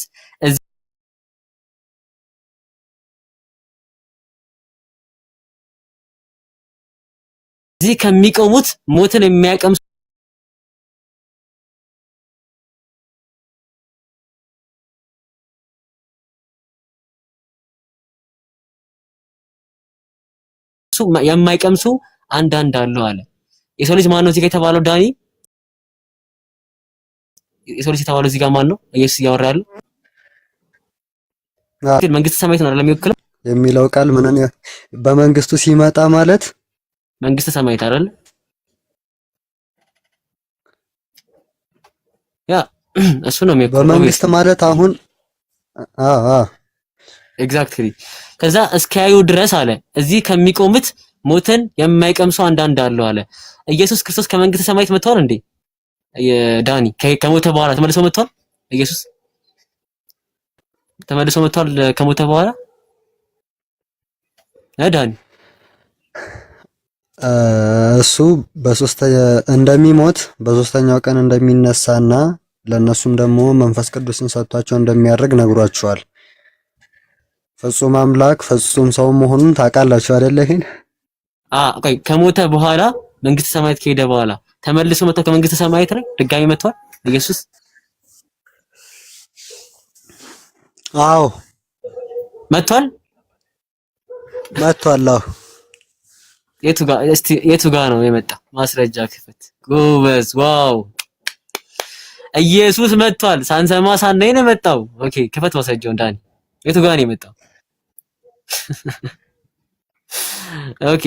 A: እዚህ ከሚቆሙት ሞትን የሚያቀምሱ የማይቀምሱ አንዳንድ አሉ አለ። የሰው ልጅ ማን ነው እዚህ ጋር የተባለው? ዳኒ የሰው ልጅ የተባለው እዚህ ጋር ማን ነው? ኢየሱስ እያወራ ያለው መንግስተ ሰማያት ነው አይደል የሚወክለው
D: የሚለው ቃል ምንን በመንግስቱ ሲመጣ ማለት
A: መንግስተ ሰማያት አይደል? ያ እሱ ነው የሚወክለው
D: በመንግስት ማለት አሁን
A: ኤግዛክትሊ። ከዛ እስኪያዩ ድረስ አለ እዚህ ከሚቆሙት ሞትን የማይቀምሱ አንዳንድ አለው አለ። ኢየሱስ ክርስቶስ ከመንግስተ ሰማያት መጥቷል እንዴ? ዳኒ ከሞተ በኋላ ተመልሶ መጥቷል? ኢየሱስ ተመልሶ መጥቷል ከሞተ በኋላ? ዳኒ
D: እሱ እንደሚሞት በሶስተኛው ቀን እንደሚነሳና ለነሱም ደግሞ መንፈስ ቅዱስን ሰጥቷቸው እንደሚያደርግ ነግሯቸዋል። ፍጹም አምላክ ፍጹም ሰው መሆኑን ታውቃላችሁ አይደለ? ይሄን
A: ቆይ ከሞተ በኋላ መንግስተ ሰማያት ከሄደ በኋላ ተመልሶ መጥቶ ከመንግስተ ሰማያት ላይ ድጋሚ መጥቷል ኢየሱስ?
D: አዎ
A: መጥቷል።
D: አዎ።
A: የቱ ጋር ነው የመጣው? ማስረጃ ክፈት ጎበዝ። ዋው ኢየሱስ መጥቷል። ሳንሰማ ሳናይ ነው የመጣው። ኦኬ ክፈት ማስረጃውን ዳኒ። የቱ ጋር ነው የመጣው? ኦኬ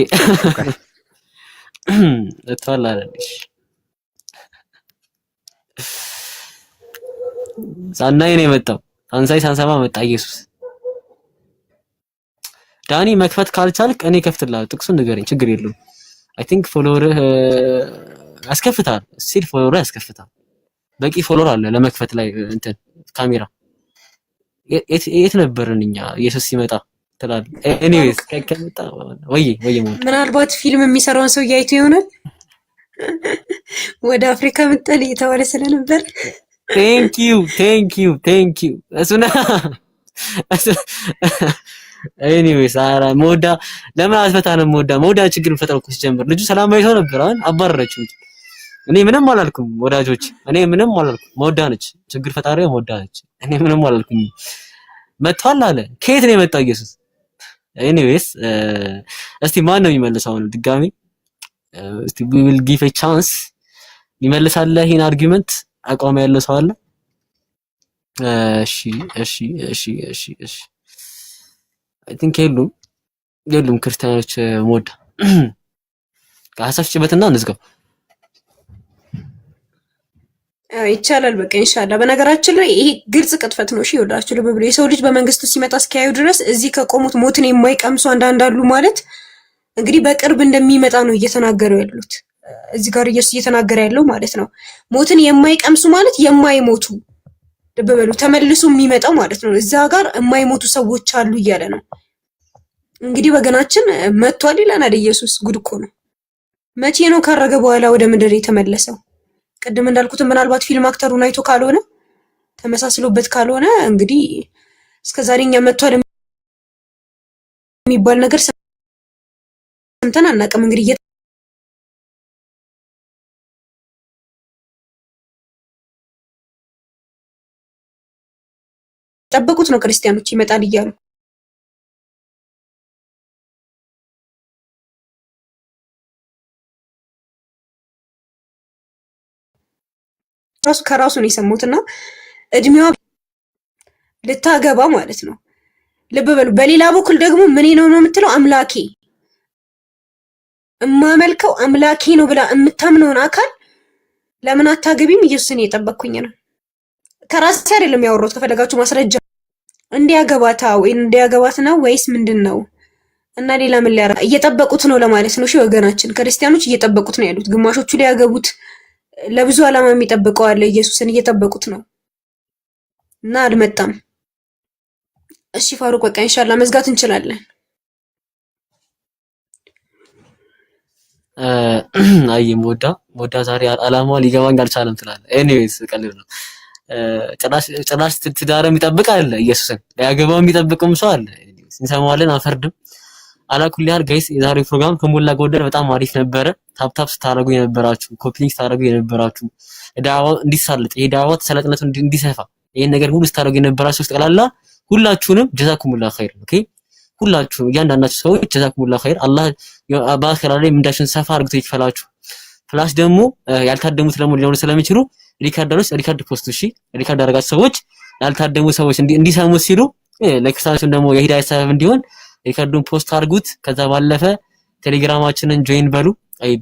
A: መጥቷል አይደልሽ? ሳናይ ነው የመጣው። ሳንሰማ መጣ ኢየሱስ። ዳኒ መክፈት ካልቻልክ እኔ ከፍትልሃለሁ። ጥቅሱን ንገረኝ፣ ችግር የለውም። አይ ቲንክ ፎሎወርህ ያስከፍታል። ሲል ፎሎወርህ ያስከፍታል። በቂ ፎሎወር አለ ለመክፈት ላይ እንትን ካሜራ። የት ነበርን እኛ ኢየሱስ ሲመጣ ትላለህ? ኤኒዌይስ ከመጣ ወይ
C: ምናልባት ፊልም የሚሰራውን ሰው ያይቶ ይሆናል። ወደ አፍሪካ መጣል እየተባለ ስለነበር
A: ቴንክ ዩ እሱና ኤኒዌይስ አራ ሞዳ ለምን አስፈታንም? ሞዳ ችግር ፈጠረው እኮ ሲጀምር ልጁ ሰላማዊ ሰው ነበር። አሁን አባረረችው እንጂ እኔ ምንም አላልኩም ወዳጆች፣ እኔ ምንም አላልኩም። ሞዳ ነች ችግር ፈጣሪው ሞዳ ነች። እኔ ምንም አላልኩም። መጥቷል አለ። ከየት ነው የመጣው ኢየሱስ? ኤኒዌይስ እስቲ ማን ነው የሚመልሰው አሁን ድጋሚ? እስቲ we will give a chance ይመልሳል ይሄን አርጊውመንት አቋም ያለው ሰው አለ? እሺ አይ ቲንክ የሉም ክርስቲያኖች ሞዳ ካሳፍጭበትና እንዝጋው
C: ይቻላል። በቃ ኢንሻአላህ። በነገራችን ላይ ይሄ ግልጽ ቅጥፈት ነው። እሺ ይወዳችሁ ልብ ብሎ የሰው ልጅ በመንግስቱ ሲመጣ እስኪያዩ ድረስ እዚህ ከቆሙት ሞትን የማይቀምሱ አንዳንድ አሉ ማለት እንግዲህ በቅርብ እንደሚመጣ ነው እየተናገሩ ያሉት። እዚህ ጋር ኢየሱስ እየተናገረ ያለው ማለት ነው። ሞትን የማይቀምሱ ማለት የማይሞቱ ልብ በሉ ተመልሶ የሚመጣው ማለት ነው። እዛ ጋር የማይሞቱ ሰዎች አሉ እያለ ነው። እንግዲህ ወገናችን መጥቷል ይላል ኢየሱስ። ጉድ እኮ ነው። መቼ ነው ካረገ በኋላ ወደ ምድር የተመለሰው? ቅድም እንዳልኩት ምናልባት ፊልም አክተሩን አይቶ ካልሆነ ተመሳስሎበት ካልሆነ እንግዲህ እስከዛሬ እኛ መጥቷል የሚባል ነገር ሰምተን አናውቅም። እንግዲህ ጠበቁት ነው ክርስቲያኖች ይመጣል እያሉ ከራሱ ነው የሰሙትና እድሜዋ ልታገባ ማለት ነው። ልብ በሉ። በሌላ በኩል ደግሞ ምን ነው የምትለው? አምላኬ እማመልከው አምላኬ ነው ብላ የምታምነውን አካል ለምን አታገቢም? ኢየሱስን እየጠበቅኩኝ ነው። ከራሴ አይደለም ያወራሁት። ከፈለጋችሁ ማስረጃ እንዲያገባት ነው ወይስ ምንድን ነው? እና ሌላ ምን ሊያደርግ እየጠበቁት ነው ለማለት ነው። እሺ ወገናችን ክርስቲያኖች እየጠበቁት ነው ያሉት። ግማሾቹ ሊያገቡት ለብዙ ዓላማ የሚጠብቀው አለ። ኢየሱስን እየጠበቁት ነው እና አልመጣም። እሺ ፋሩቅ በቃ ኢንሻአላህ መዝጋት እንችላለን።
A: አይ ሞዳ ዛሬ ዓላማው ሊገባኝ አልቻለም ትላለህ። ኤኒዌይስ ቀልድ ነው። ጭራሽ ትዳር የሚጠብቅ አለ። ኢየሱስን ሊያገባው የሚጠብቅም ሰው አለ። እንሰማዋለን፣ አንፈርድም። አላኩል ያህል ጋይስ የዛሬው ፕሮግራም ከሞላ ጎደል በጣም አሪፍ ነበረ። ታፕ ስታደርጉ የነበራችሁ፣ ኮፒ ሊንክ ስታደርጉ የነበራችሁ፣ ዳዋው እንዲሳለጥ ይሄ ዳዋው ተሰለጥነቱ እንዲሰፋ ይሄን ነገር ሁሉ ስታደርጉ የነበራችሁ ጠቅላላ ሁላችሁንም ጀዛኩሙላህ ኸይር። ኦኬ ሁላችሁ እያንዳንዳችሁ ሰዎች ጀዛኩሙላሁ ኸይር አላህ በአኺራ ላይ ምንዳሽን ሰፋ አድርጎ ይክፈላችሁ። ፕላስ ደግሞ ያልታደሙት ደግሞ ሊሆኑ ስለሚችሉ ሪካርድ ፖስት እሺ ሪካርድ አደረጋችሁ ሰዎች ያልታደሙ ሰዎች እንዲሰሙ ሲሉ ለክርስቲያኖች ደግሞ የሂዳያ ሰበብ እንዲሆን ሪካርዱን ፖስት አድርጉት። ከዛ ባለፈ ቴሌግራማችንን ጆይን በሉ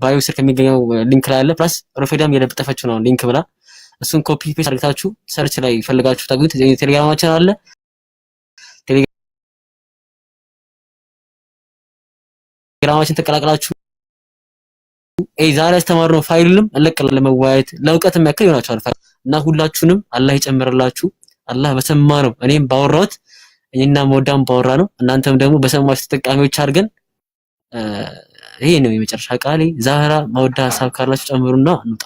A: ባዮ ስር ከሚገኘው ሊንክ ላይ አለ። ፕላስ ሮፌዳም የለጠፈችው ነው ሊንክ ብላ እሱን ኮፒ ፔስት አድርጋችሁ ሰርች ላይ ፈልጋችሁ ታጉት ቴሌግራማችን አለ። ቴሌግራማችን ተቀላቅላችሁ ዛሬ አስተማርነው ፋይልም እንለቅላለን ለመዋየት ለእውቀት የሚያክል ይሆናችኋል እና ሁላችሁንም አላህ ይጨምርላችሁ። አላህ በሰማነው እኔም ባወራሁት እኛና መወዳም ባወራ ነው እናንተም ደግሞ በሰማችሁ ተጠቃሚዎች አድርገን ይሄ ነው የመጨረሻ ቃሌ። ዛህራ መወዳ ሐሳብ ካላችሁ ጨምሩና እንውጣ።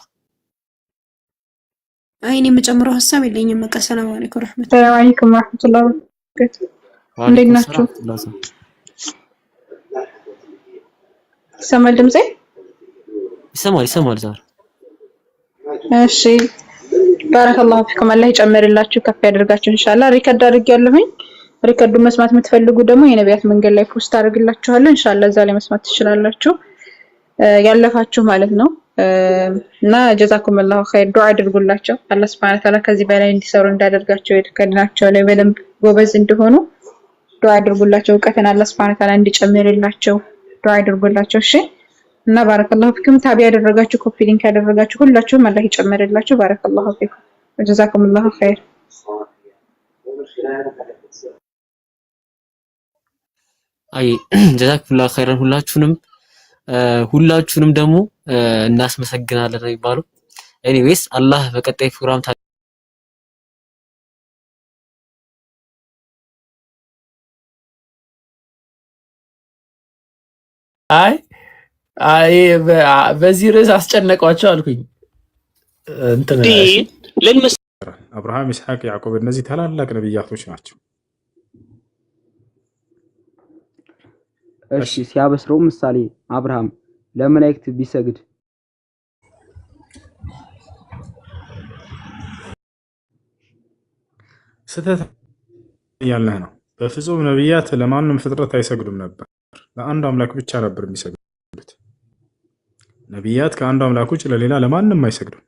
C: እኔ የምጨምረው ሐሳብ የለኝም። በቃ ሰላም አለይኩም
E: ወራህመቱላሂ ወበረካቱ። እንዴት ናችሁ? ይሰማል ድምጼ?
A: ይሰማል ዛህራ።
E: እሺ ባረከላሁ ፊኩም አላህ ይጨምርላችሁ ከፍ ያደርጋችሁ ኢንሻአላህ። ሪከርድ አድርጌያለሁኝ። ሪከርዱን መስማት የምትፈልጉ ደግሞ የነቢያት መንገድ ላይ ፖስት አድርግላችኋለሁ ኢንሻአላህ እዛ ላይ መስማት ትችላላችሁ ያለፋችሁ ማለት ነው። እና ጀዛኩሙላሁ ኸይር ዱዓ አድርጉላቸው አላህ Subhanahu Ta'ala ከዚህ በላይ እንዲሰሩ እንዳደርጋቸው የከድናቸው ላይ በደንብ ጎበዝ እንደሆኑ ዱዓ አድርጉላቸው። እውቀትን አላህ Subhanahu Ta'ala እንዲጨምርላቸው ዱዓ አድርጉላቸው። እሺ እና ባረከላሁ ፊኩም ታቢ ያደረጋችሁ ኮፒ ሊንክ ያደረጋችሁ ሁላችሁም አላህ ይጨምርላችሁ። ባረከላሁ ፊኩም ወጀዛኩሙላሁ ኸይር።
A: አይ ጀዛኩሙላሁ ኸይራን ሁላችሁንም ደግሞ እናስመሰግናለን ነው የሚባለው። ኤኒዌይስ አላህ በቀጣይ ፕሮግራም
F: አይ በዚህ ርዕስ አስጨነቋቸው አልኩኝ። እንትን
G: አብርሃም፣ ይስሐቅ፣ ያዕቆብ እነዚህ ታላላቅ ነብያቶች ናቸው።
H: እሺ ሲያበስረው ምሳሌ አብርሃም ለመላእክት ቢሰግድ
G: ስተት ያለህ ነው። በፍጹም ነብያት ለማንም ፍጥረት አይሰግዱም ነበር። ለአንዱ አምላክ ብቻ ነበር የሚሰግዱት። ነብያት ከአንዱ አምላክ ውጭ ለሌላ ለማንም አይሰግዱም።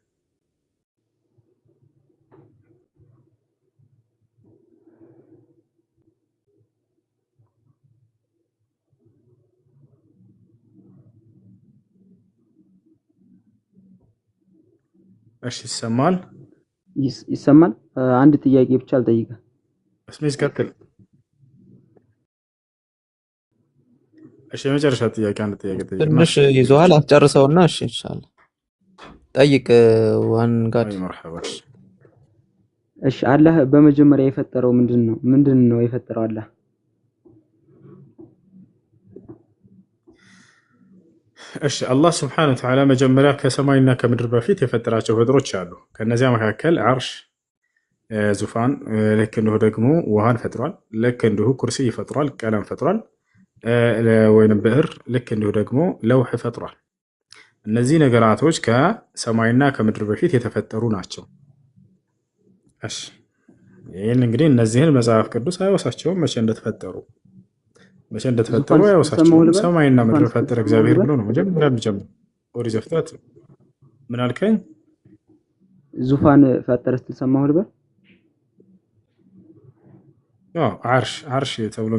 G: እሺ ይሰማል?
H: ይሰማል። አንድ ጥያቄ ብቻ አልጠይቀ
G: እስሜስ ቀጥል። እሺ የመጨረሻ ጥያቄ አንድ ጥያቄ ጠይቅ።
F: ትንሽ ይዘዋል አስጨርሰውና እሺ ኢንሻአላህ ጠይቅ። ዋን ጋድ
G: መርሐባ።
H: እሺ አላህ በመጀመሪያ የፈጠረው ምንድን ነው የፈጠረው አላህ?
G: እሺ አላህ Subhanahu Wa Ta'ala መጀመሪያ ከሰማይና ከምድር በፊት የፈጠራቸው ፍጥሮች አሉ። ከነዚያ መካከል አርሽ፣ ዙፋን፣ ልክ እንዲሁ ደግሞ ውሃን ፈጥሯል። ልክ እንዲሁ ኩርሲ ይፈጥሯል፣ ቀለም ፈጥሯል፣ ወይንም ብዕር፣ ልክ እንዲሁ ደግሞ ለውህ ፈጥሯል። እነዚህ ነገራቶች ከሰማይና ከምድር በፊት የተፈጠሩ ናቸው። እሺ ይህን እንግዲህ እነዚህን መጽሐፍ ቅዱስ አይወሳቸውም መቼ እንደተፈጠሩ አይወሳቸውም። ሰማይና ምድር ፈጠረ እግዚአብሔር ብሎ ነው መጀመሪያ የሚጀምረው። ኦሪት ዘፍጥረት ምን አልከኝ?
H: ዙፋን ፈጠረ ስትል ሰማሁ ልበል?
G: አርሽ ተብሎ